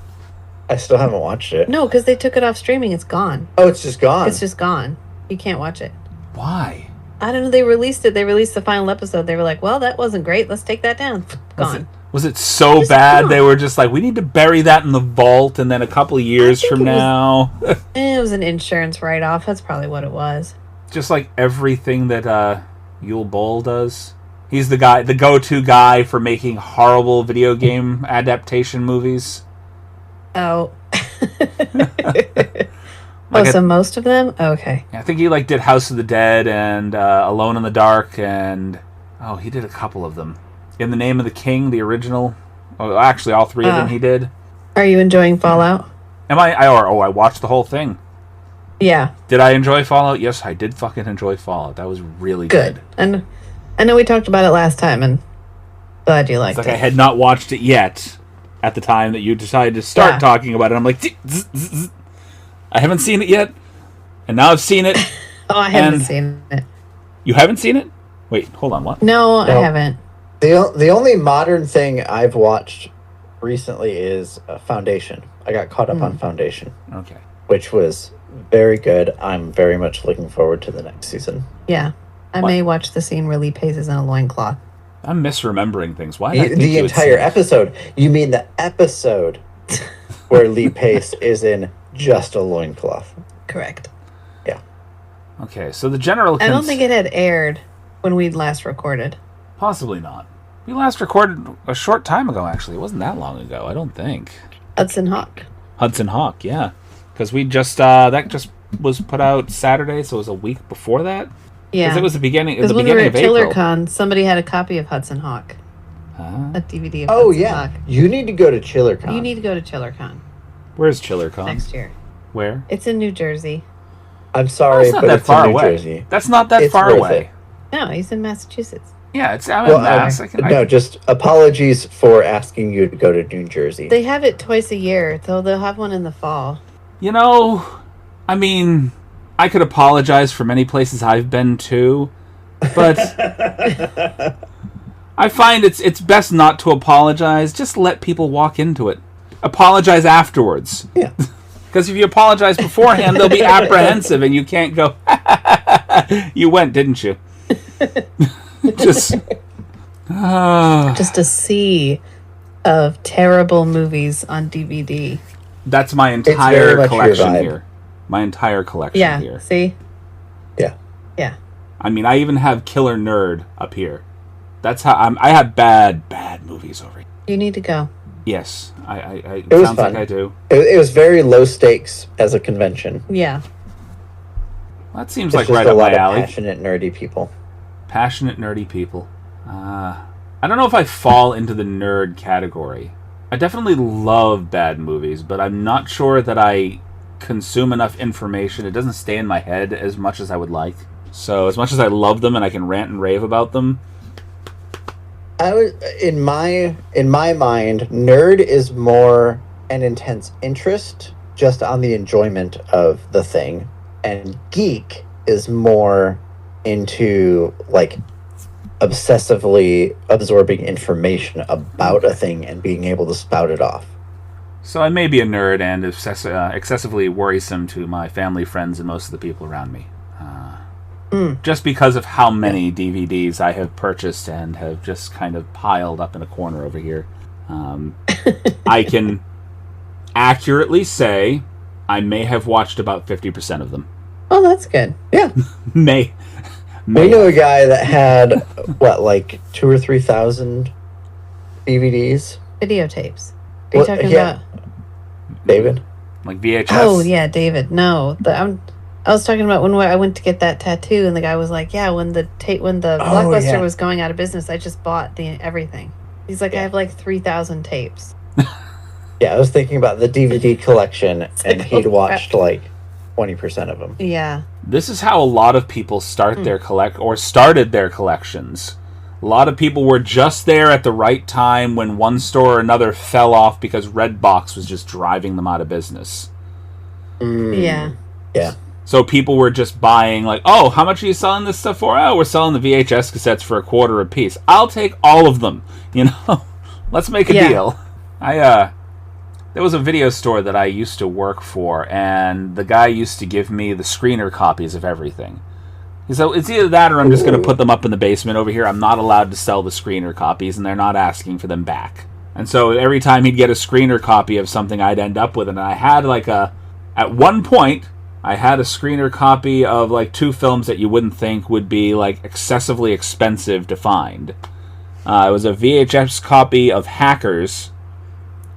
I still haven't watched it. No, because they took it off streaming. It's gone. Oh, it's just gone. It's just gone. You can't watch it. Why? I don't know. They released it. They released the final episode. They were like, well, that wasn't great. Let's take that down. Gone. Was it so Just bad gone. they were just like, we need to bury that in the vault, and then a couple of years think from it was- now, It was an insurance write-off. That's probably what it was. just like everything that Yul Bol does. He's the guy, the go-to guy for making horrible video game adaptation movies. Oh. Like So most of them? Okay. I think he like did House of the Dead and Alone in the Dark, and he did a couple of them. In the Name of the King, the original. Oh, actually, all three of them he did. Are you enjoying Fallout? Am I? I watched the whole thing. Yeah. Did I enjoy Fallout? Yes, I did fucking enjoy Fallout. That was really good. And I know we talked about it last time, and glad you liked It's like it. I had not watched it yet at the time that you decided to start Yeah. talking about it. I'm like, zzz. I haven't seen it yet, and now I've seen it. Oh, I haven't and- seen it. You haven't seen it? Wait, hold on, what? No, I No. haven't. The only modern thing I've watched recently is Foundation. I got caught up on Foundation, Okay. which was very good. I'm very much looking forward to the next season. Yeah. I may watch the scene where Lee Pace is in a loincloth. I'm misremembering things. Why did I think The you had entire seen it? episode. You mean the episode where Lee Pace is in just a loincloth? Correct. Yeah. Okay, so the general... I don't think it had aired when we'd last recorded. Possibly not. We last recorded a short time ago, actually. It wasn't that long ago, I don't think. Hudson Hawk. Hudson Hawk, yeah. Because we just... that just was put out Saturday, so it was a week before that? Yeah. Because it was the beginning, Because the when we were beginning at of April. ChillerCon, somebody had a copy of Hudson Hawk. Huh? A DVD of Oh, Hudson yeah. Hawk. You need to go to ChillerCon. You need to go to ChillerCon Where's ChillerCon? next year. Where? It's in New Jersey. I'm sorry, That's not but that it's far in New away. Jersey. That's not that It's far worth away. it. No, he's in Massachusetts. Yeah, it's I'm Well, in Mass. no, just apologies for asking you to go to New Jersey. They have it twice a year, though they'll have one in the fall. You know, I mean, I could apologize for many places I've been to, but I find it's best not to apologize. Just let people walk into it. Apologize afterwards. Yeah. Because if you apologize beforehand, they'll be apprehensive, and you can't go. You went, didn't you? Just. Just a sea of terrible movies on DVD. That's my very entire much your collection vibe. here. My entire collection Yeah, here. see? Yeah. Yeah. I mean, I even have Killer Nerd up here. That's how I have bad movies over here. You need to go. Yes, it was sounds fun. like I do. It was very low stakes as a convention. Yeah. Well, that seems It's like just right a up lot my of alley. passionate, nerdy people. Passionate, nerdy people. I don't know if I fall into the nerd category. I definitely love bad movies, but I'm not sure that I consume enough information. It doesn't stay in my head as much as I would like. So as much as I love them and I can rant and rave about them, I would, in my mind, nerd is more an intense interest just on the enjoyment of the thing, and geek is more into like obsessively absorbing information about a thing and being able to spout it off. so I may be a nerd and excessively worrisome to my family, friends, and most of the people around me. Just because of how many DVDs I have purchased and have just kind of piled up in a corner over here. I can accurately say I may have watched about 50% of them. Oh, that's good. Yeah. May. We knew a guy that had, what, like 2,000 or 3,000 DVDs? Videotapes. Are you talking about David? Like VHS? Oh, yeah, David. No. I was talking about when I went to get that tattoo, and the guy was like, yeah, when the Blockbuster was going out of business, I just bought everything. He's like, I have like 3,000 tapes. Yeah, I was thinking about the DVD collection, and he'd watched like 20% of them. Yeah. This is how a lot of people started their collections. A lot of people were just there at the right time when one store or another fell off because Redbox was just driving them out of business. Yeah. Yeah. So people were just buying, like, oh, how much are you selling this stuff for? Oh, we're selling the VHS cassettes for $0.25 a piece. I'll take all of them. You know, let's make a deal. There was a video store that I used to work for, and the guy used to give me the screener copies of everything. So it's either that or I'm just going to put them up in the basement over here. I'm not allowed to sell the screener copies, and they're not asking for them back. And so every time he'd get a screener copy of something, I'd end up with it. And I had at one point, I had a screener copy of like 2 films that you wouldn't think would be like excessively expensive to find. It was a VHS copy of Hackers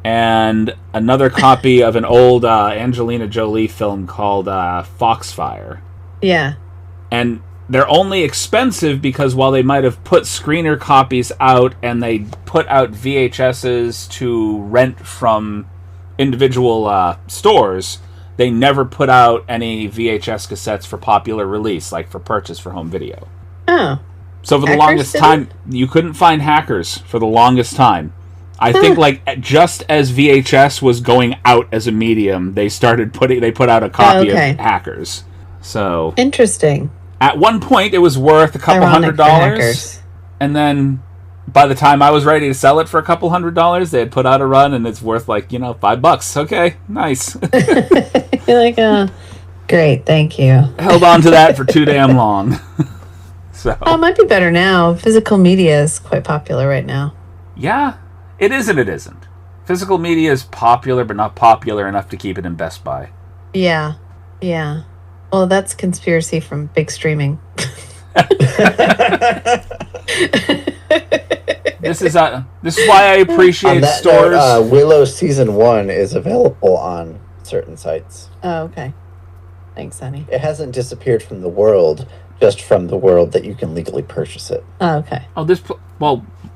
and another copy of an old Angelina Jolie film called Foxfire. Yeah. And they're only expensive because while they might have put screener copies out and they put out VHSs to rent from individual stores, they never put out any VHS cassettes for popular release, like for purchase for home video. Oh. So for the longest time, you couldn't find Hackers for the longest time. I think like just as VHS was going out as a medium, they put out a copy of Hackers. So interesting. At one point, it was worth a couple $100, and then by the time I was ready to sell it for a couple $100, they had put out a run, and it's worth like $5. Okay, nice. You're like, great, thank you. Held on to that for too damn long. So it might be better now. Physical media is quite popular right now. Yeah, it is and it isn't. Physical media is popular, but not popular enough to keep it in Best Buy. Yeah. Well, that's conspiracy from big streaming. This is why I appreciate stores. Willow Season 1 is available on certain sites. Oh, okay. Thanks, honey. It hasn't disappeared from the world, just from the world that you can legally purchase it. Oh, okay.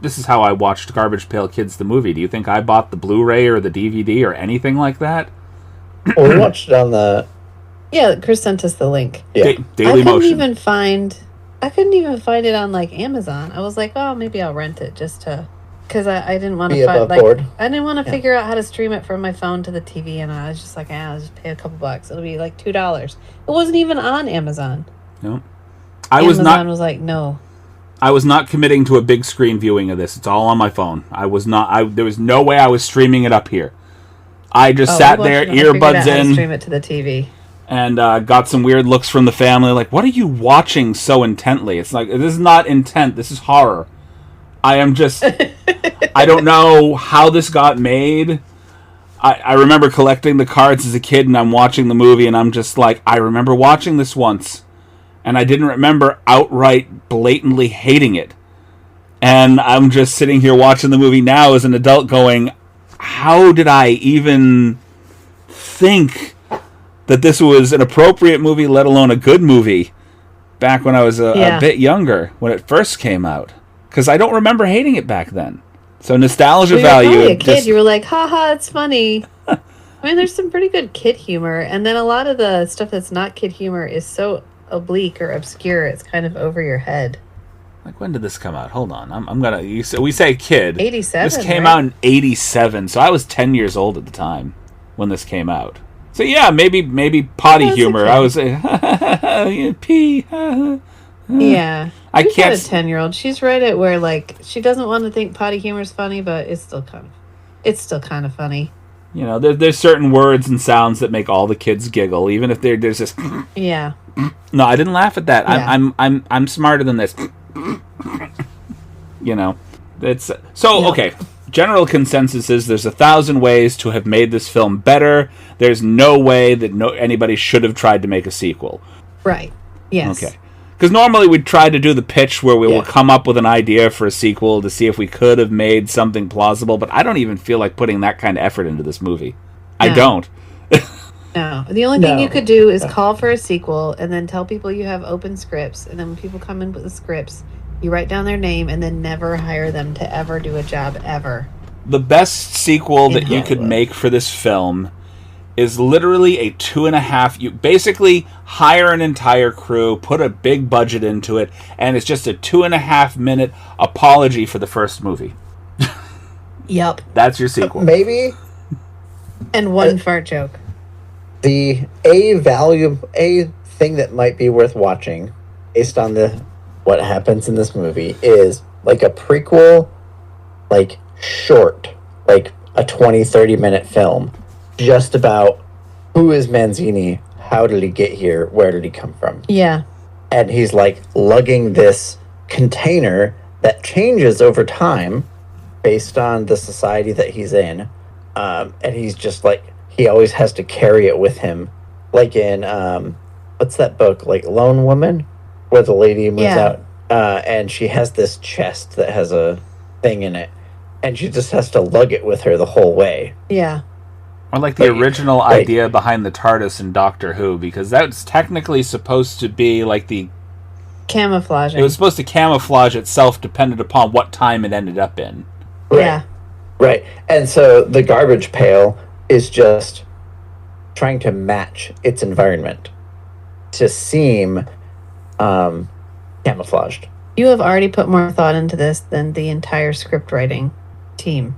This is how I watched Garbage Pail Kids the movie. Do you think I bought the Blu-ray or the DVD or anything like that? Well, we watched it on the... Yeah, Chris sent us the link. Yeah. Daily Motion. I couldn't even find it on like Amazon. I was like, oh, maybe I'll rent it just to, because I didn't want to I didn't want to figure out how to stream it from my phone to the TV, and I was just like, I'll just pay a couple bucks. It'll be like $2. It wasn't even on Amazon. No, Amazon was like, no. I was not committing to a big screen viewing of this. It's all on my phone. I was not. There was no way I was streaming it up here. I just sat there, earbuds in, stream it to the TV. And got some weird looks from the family, like, what are you watching so intently? It's like, this is not intent, this is horror. I am just, I don't know how this got made. I remember collecting the cards as a kid, and I'm watching the movie, and I'm just like, I remember watching this once, and I didn't remember outright blatantly hating it. And I'm just sitting here watching the movie now as an adult going, how did I even think that this was an appropriate movie, let alone a good movie, back when I was a bit younger, when it first came out? Because I don't remember hating it back then. So nostalgia value. You were a kid. You were like, haha, it's funny. I mean, there's some pretty good kid humor, and then a lot of the stuff that's not kid humor is so oblique or obscure, it's kind of over your head. Like, when did this come out? Hold on. We say kid. 87, This came out in 87, so I was 10 years old at the time when this came out. So yeah, maybe potty humor. I was pee. Yeah, I can't. A 10-year-old. She's right at where like she doesn't want to think potty humor is funny, but it's still kind of funny. You know, there's certain words and sounds that make all the kids giggle, even if there's this. Yeah. No, I didn't laugh at that. Yeah. I'm smarter than this. You know, it's so yeah. Okay. General consensus is there's 1,000 ways to have made this film better. There's no way that anybody should have tried to make a sequel. Right. Yes. Okay. Because normally we'd try to do the pitch where we Yeah. will come up with an idea for a sequel to see if we could have made something plausible, but I don't even feel like putting that kind of effort into this movie. I No. don't. No. The only thing No. you could do is call for a sequel and then tell people you have open scripts. And then when people come in with the scripts, you write down their name and then never hire them to ever do a job ever. The best sequel that you could Hollywood. make for this film is literally a 2.5. You basically hire an entire crew, put a big budget into it, and it's just a 2.5 minute apology for the first movie. Yep. That's your sequel. Maybe And one fart joke. a thing that might be worth watching based on what happens in this movie is like a prequel, like short, like a 20-30 minute film just about who is Manzini, how did he get here, where did he come from. Yeah. And he's like lugging this container that changes over time based on the society that he's in, and he's just like, he always has to carry it with him, like in what's that book, like Lone Woman, where the lady moves Yeah. out, and she has this chest that has a thing in it, and she just has to lug it with her the whole way. Yeah. Or like the Like- original like- idea behind the TARDIS in Doctor Who, because that's technically supposed to be like Camouflaging. it was supposed to camouflage itself dependent upon what time it ended up in. Yeah. Right. And so the garbage pail is just trying to match its environment to seem camouflaged. You have already put more thought into this than the entire script writing team.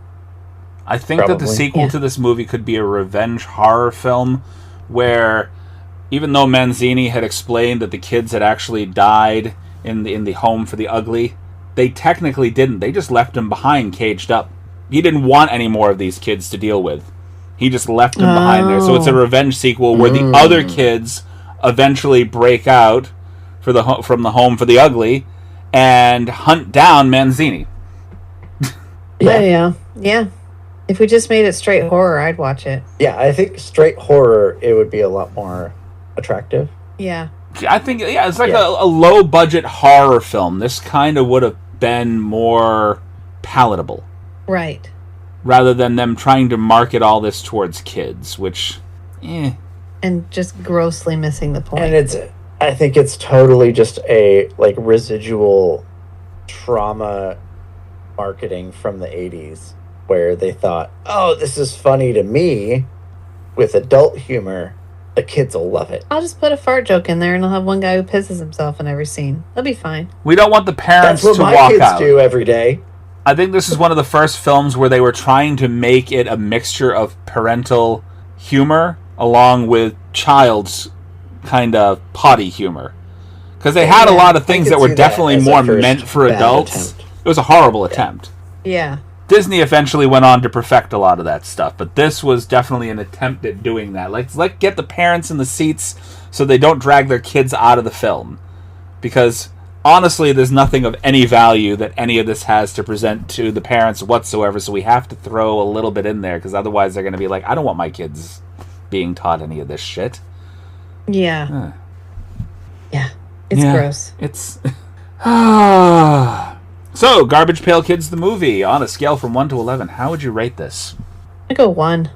I think that the Probably. sequel Yeah. to this movie could be a revenge horror film where, even though Manzini had explained that the kids had actually died in the home for the ugly, they technically didn't. They just left them behind, caged up. He didn't want any more of these kids to deal with. He just left them behind there. So it's a revenge sequel where the other kids eventually break out from the home for the ugly and hunt down Manzini. Yeah. If we just made it straight horror, I'd watch it. Yeah, I think straight horror, it would be a lot more attractive. Yeah. I think, yeah, it's like Yeah. a low-budget horror film. This kind of would have been more palatable, Right. rather than them trying to market all this towards kids, which, And just grossly missing the point. And I think it's totally just a like residual trauma marketing from the 80s where they thought, oh, this is funny to me with adult humor. The kids will love it. I'll just put a fart joke in there and I'll have one guy who pisses himself in every scene. That'll be fine. we don't want the parents That's what to my walk kids out. do every day. I think this is one of the first films where they were trying to make it a mixture of parental humor along with child's kind of potty humor. Because they had a lot of things could that were see that definitely as a more first meant for bad adults. attempt. It was a horrible attempt. Yeah. Disney eventually went on to perfect a lot of that stuff, but this was definitely an attempt at doing that. Like get the parents in the seats so they don't drag their kids out of the film. Because honestly, there's nothing of any value that any of this has to present to the parents whatsoever, so we have to throw a little bit in there, because otherwise they're going to be like, I don't want my kids being taught any of this shit. Yeah. Yeah. It's Yeah, gross. It's... So, Garbage Pail Kids the movie, on a scale from 1 to 11, how would you rate this? I go 1.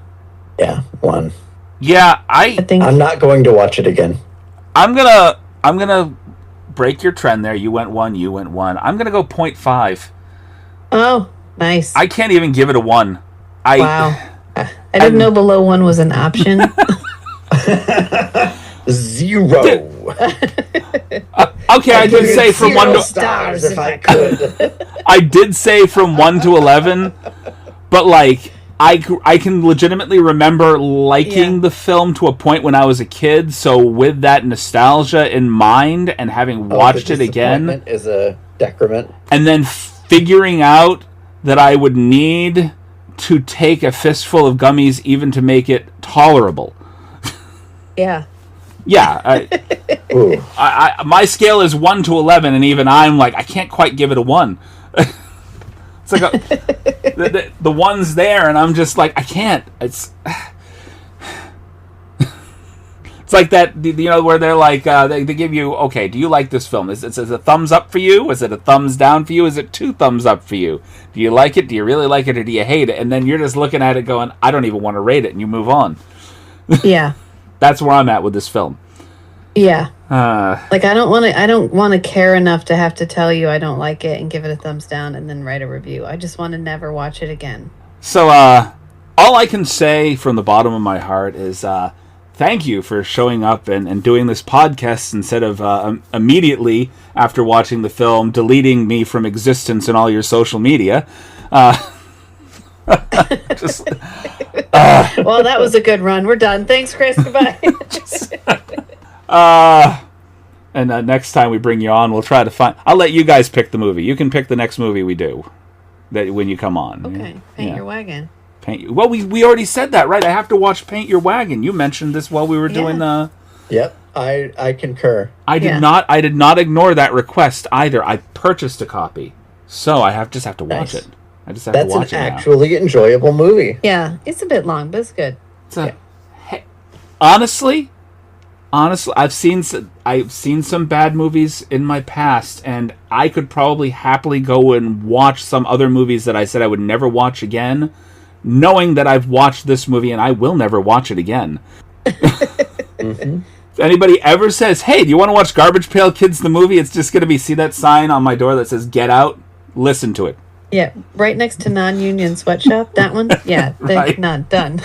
Yeah, 1. Yeah, I think I'm not going to watch it again. I'm gonna break your trend there. You went 1, you went 1. I'm gonna go 0.5. Oh, nice. I can't even give it a 1. Wow. I didn't know below 1 was an option. 0. Okay, I did say from 1 to stars if I could. I did say from 1 to 11, but like I can legitimately remember liking Yeah. the film to a point when I was a kid. So with that nostalgia in mind and having watched The it again, disappointment is a decrement. and then figuring out that I would need to take a fistful of gummies even to make it tolerable. Yeah. Yeah, Ooh. my scale is 1 to 11, and even I'm like, I can't quite give it a 1. It's like the one's there, and I'm just like, I can't. It's It's like that, where they're like, they give you, okay, do you like this film? Is it a thumbs up for you? Is it a thumbs down for you? Is it 2 thumbs up for you? Do you like it? Do you really like it? Or do you hate it? And then you're just looking at it going, I don't even want to rate it, and you move on. Yeah. That's where I'm at with this film. Yeah. Like, I don't want to care enough to have to tell you I don't like it and give it a thumbs down and then write a review. I just want to never watch it again. So, all I can say from the bottom of my heart is, thank you for showing up and doing this podcast instead of immediately after watching the film deleting me from existence in all your social media. Well, that was a good run. We're done. Thanks, Chris. Goodbye. And next time we bring you on, we'll try to find... I'll let you guys pick the movie. You can pick the next movie we do when you come on. Okay. Paint Your Wagon. Well, we already said that, right? I have to watch Paint Your Wagon. You mentioned this while we were doing the... Yep, I concur. I did not ignore that request either. I purchased a copy, so I just have to watch it. I just have to watch it now. That's an actually enjoyable movie. Yeah, it's a bit long, but it's good. Honestly, I've seen some bad movies in my past, and I could probably happily go and watch some other movies that I said I would never watch again, knowing that I've watched this movie and I will never watch it again. Mm-hmm. If anybody ever says, hey, do you want to watch Garbage Pail Kids the movie? It's just going to be, see that sign on my door that says get out? Listen to it. Yeah, right next to non-union sweatshop. That one? Yeah, Right. Not done.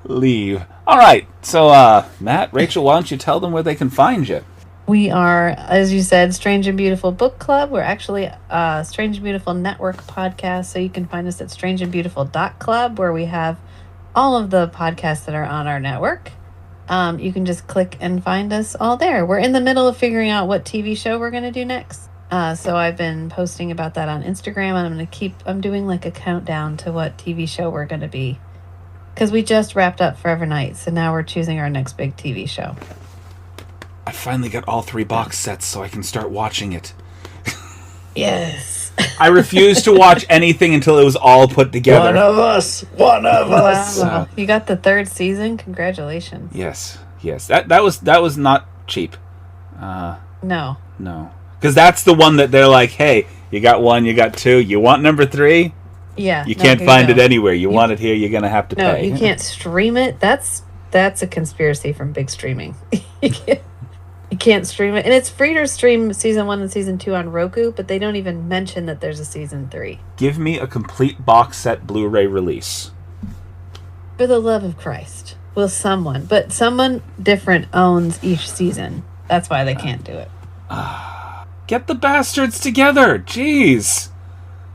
Leave. All right. So, Matt, Rachel, why don't you tell them where they can find you? We are, as you said, Strange and Beautiful Book Club. We're actually a Strange and Beautiful Network podcast, so you can find us at strangeandbeautiful.club, where we have all of the podcasts that are on our network. You can just click and find us all there. We're in the middle of figuring out what TV show we're going to do next. So I've been posting about that on Instagram, and I'm doing like a countdown to what TV show we're going to be. Because we just wrapped up Forever Night, so now we're choosing our next big TV show. I finally got all 3 box sets so I can start watching it. Yes. I refused to watch anything until it was all put together. One of us. Wow. You got the 3rd season? Congratulations. Yes. That was not cheap. No. Because that's the one that they're like, hey, you got 1, you got 2, you want number 3? Yeah. You can't find it anywhere. You want it here, you're going to have to pay. No, you can't stream it. That's a conspiracy from big streaming. You can't stream it. And it's free to stream season 1 and season 2 on Roku, but they don't even mention that there's a season 3. Give me a complete box set Blu-ray release. For the love of Christ. Will someone. But someone different owns each season. That's why they can't do it. Get the bastards together. Jeez.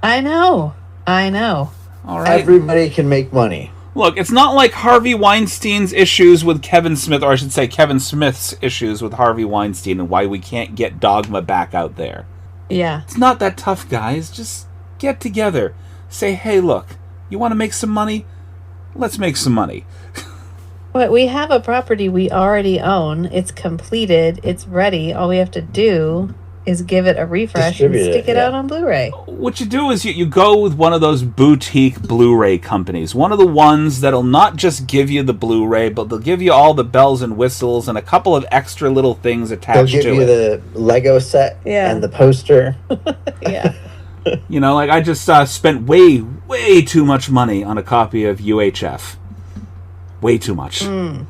I know. All right. Everybody can make money. Look, it's not like Harvey Weinstein's issues with Kevin Smith, or I should say Kevin Smith's issues with Harvey Weinstein, and why we can't get Dogma back out there. Yeah. It's not that tough, guys. Just get together. Say, hey, look, you want to make some money? Let's make some money. But we have a property we already own. It's completed. It's ready. All we have to do is give it a refresh and stick it out on Blu-ray. What you do is you go with one of those boutique Blu-ray companies. One of the ones that'll not just give you the Blu-ray, but they'll give you all the bells and whistles and a couple of extra little things attached to it. They'll give you the Lego set and the poster. Yeah. You know, like I just spent way too much money on a copy of UHF. Way too much. On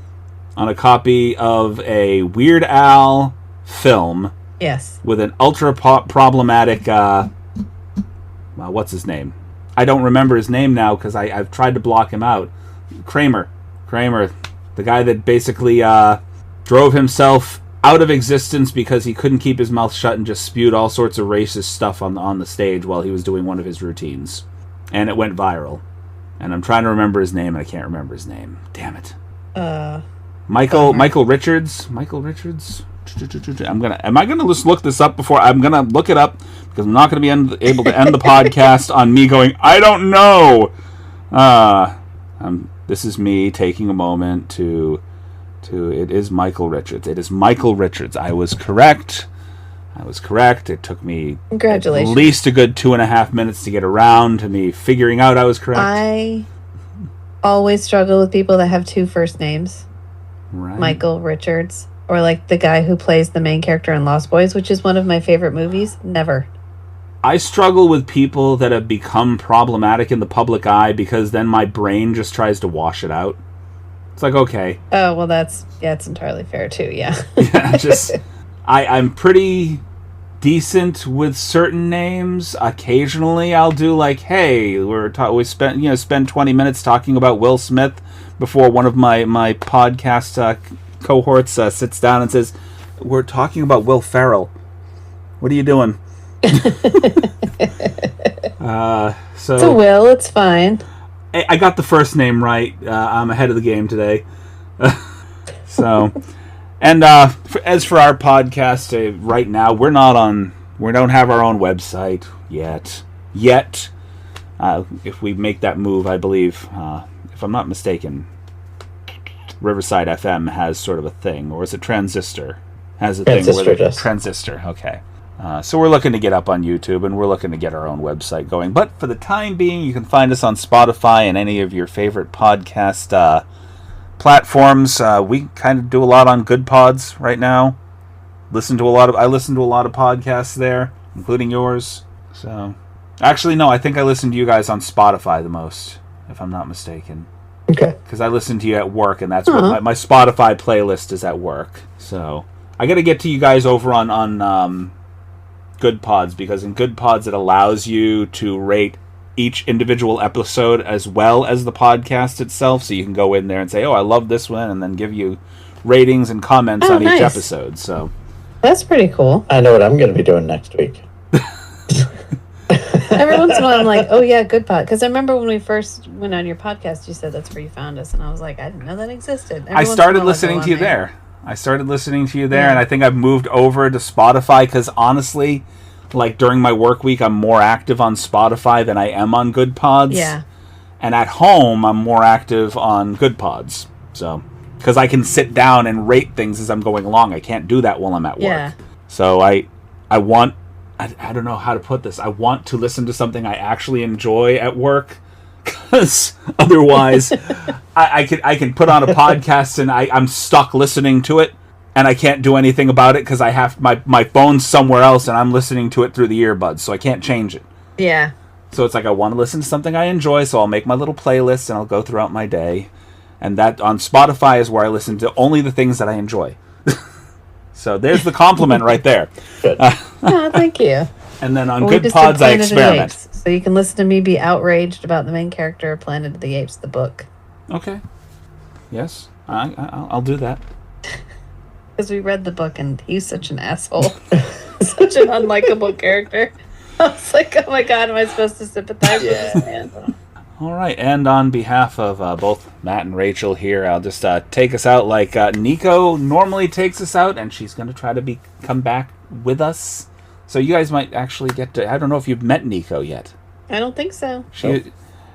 a copy of a Weird Al film. Yes. With an ultra problematic, what's his name? I don't remember his name now because I've tried to block him out. Kramer. The guy that basically drove himself out of existence because he couldn't keep his mouth shut and just spewed all sorts of racist stuff on the stage while he was doing one of his routines. And it went viral. And I'm trying to remember his name and I can't remember his name. Damn it. Michael Richards? Michael Richards? Am I gonna just look this up before I'm gonna look it up because I'm not gonna be able to end the podcast on me going I don't know. This is me taking a moment to it is Michael Richards. It is Michael Richards. I was correct. It took me at least a good 2.5 minutes to get around to me figuring out I was correct. I always struggle with people that have 2 first names. Right. Michael Richards, or like the guy who plays the main character in Lost Boys, which is one of my favorite movies. Never. I struggle with people that have become problematic in the public eye because then my brain just tries to wash it out. It's like, okay. Oh, well, it's entirely fair too, yeah. Yeah, I'm pretty decent with certain names. Occasionally I'll do like, hey, we spend 20 minutes talking about Will Smith before one of my podcast cohorts sits down and says, we're talking about Will Ferrell. What are you doing? It's a Will, it's fine. I got the first name right. I'm ahead of the game today. So, and as for our podcast, right now we don't have our own website yet. If we make that move, I believe, if I'm not mistaken, Riverside FM has sort of a thing, or is it Transistor? Has a Transistor, thing where Transistor. Okay. So we're looking to get up on YouTube, and we're looking to get our own website going. But for the time being, you can find us on Spotify and any of your favorite podcast platforms. We kind of do a lot on Good Pods right now. I listen to a lot of podcasts there, including yours. So, actually, no, I think I listen to you guys on Spotify the most, if I'm not mistaken. Okay. Because I listen to you at work, and that's what my Spotify playlist is at work. So I got to get to you guys over on Good Pods, because in Good Pods it allows you to rate each individual episode as well as the podcast itself, so you can go in there and say, oh, I love this one, and then give you ratings and comments on each episode. So that's pretty cool. I know what I'm going to be doing next week. Every once in a while I'm like, oh yeah, Good Pod, because I remember when we first went on your podcast, you said that's where you found us, and I was like, I didn't know that existed. I started listening to you there. And I think I've moved over to Spotify because honestly, like during my work week, I'm more active on Spotify than I am on Good Pods. Yeah. And at home, I'm more active on Good Pods. So, because I can sit down and rate things as I'm going along. I can't do that while I'm at work. Yeah. So I don't know how to put this. I want to listen to something I actually enjoy at work, because otherwise I can put on a podcast and I'm stuck listening to it, and I can't do anything about it because I have my phone's somewhere else and I'm listening to it through the earbuds, so I can't change it. Yeah. So it's like I want to listen to something I enjoy, so I'll make my little playlist and I'll go throughout my day. And that on Spotify is where I listen to only the things that I enjoy. So there's the compliment right there. Good. Oh, thank you. And then on Good Pods, I experiment. So you can listen to me be outraged about the main character of Planet of the Apes, the book. Okay. Yes, I'll do that. Because we read the book and he's such an asshole. Such an unlikable character. I was like, oh my god, am I supposed to sympathize with this man? All right, and on behalf of both Matt and Rachel here, I'll just take us out like Nico normally takes us out, and she's going to try to come back with us. So you guys might actually get to... I don't know if you've met Nico yet. I don't think so.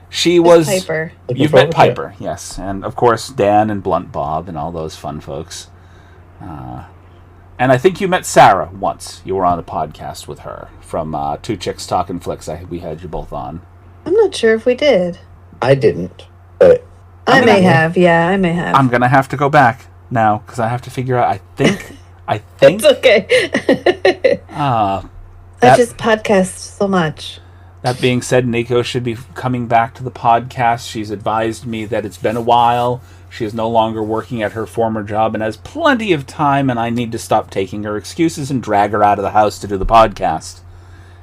She was... Piper. You've met Piper, yes. And, of course, Dan and Blunt Bob and all those fun folks. And I think you met Sarah once. You were on a podcast with her from Two Chicks Talking Flicks. We had you both on. I'm not sure if we did. I didn't, but... I may have. I'm going to have to go back now, because I have to figure out... I think... It's okay. I just podcast so much. That being said, Nico should be coming back to the podcast. She's advised me that it's been a while. She is no longer working at her former job and has plenty of time, and I need to stop taking her excuses and drag her out of the house to do the podcast.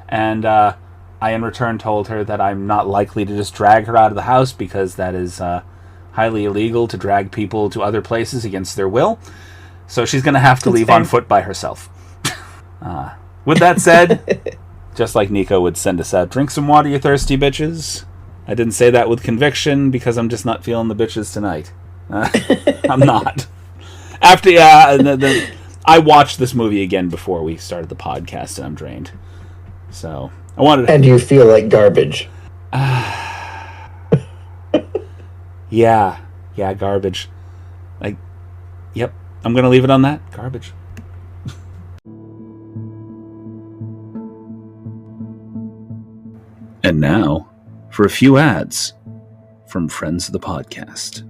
And I, in return, told her that I'm not likely to just drag her out of the house, because that is highly illegal to drag people to other places against their will. So she's going to have to leave on foot by herself. With that said, just like Nico would send us out, drink some water, you thirsty bitches. I didn't say that with conviction, because I'm just not feeling the bitches tonight. I'm not. After I watched this movie again before we started the podcast, and I'm drained. So I wanted to... And you feel like garbage. Yeah, garbage. Like, yep. I'm going to leave it on that. Garbage. And now, for a few ads from friends of the podcast.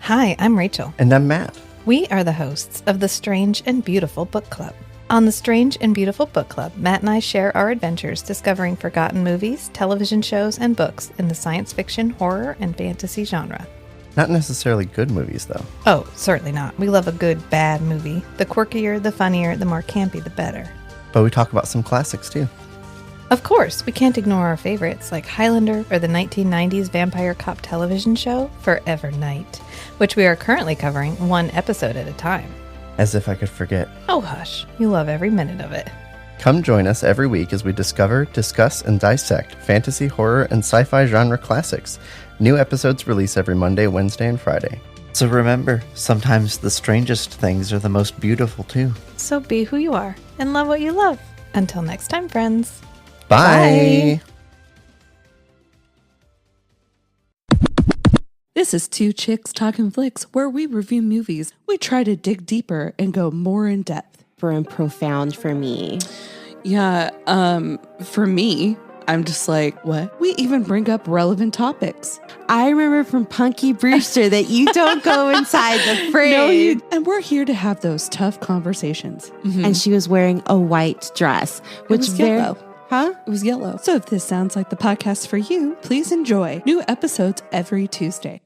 Hi, I'm Rachel. And I'm Matt. We are the hosts of the Strange and Beautiful Book Club. On the Strange and Beautiful Book Club, Matt and I share our adventures discovering forgotten movies, television shows, and books in the science fiction, horror, and fantasy genre. Not necessarily good movies, though. Oh, certainly not. We love a good, bad movie. The quirkier, the funnier, the more campy, the better. But we talk about some classics, too. Of course, we can't ignore our favorites like Highlander or the 1990s vampire cop television show, Forever Night, which we are currently covering one episode at a time. As if I could forget. Oh, hush. You love every minute of it. Come join us every week as we discover, discuss, and dissect fantasy, horror, and sci-fi genre classics. New episodes release every Monday, Wednesday, and Friday. So remember, sometimes the strangest things are the most beautiful, too. So be who you are and love what you love. Until next time, friends. Bye! This is Two Chicks Talking Flicks, where we review movies. We try to dig deeper and go more in depth. And profound for me. Yeah, for me, I'm just like, what? We even bring up relevant topics. I remember from Punky Brewster that you don't go inside the fridge. And we're here to have those tough conversations. Mm-hmm. And she was wearing a white dress, which was yellow. Huh? It was yellow. So if this sounds like the podcast for you, please enjoy new episodes every Tuesday.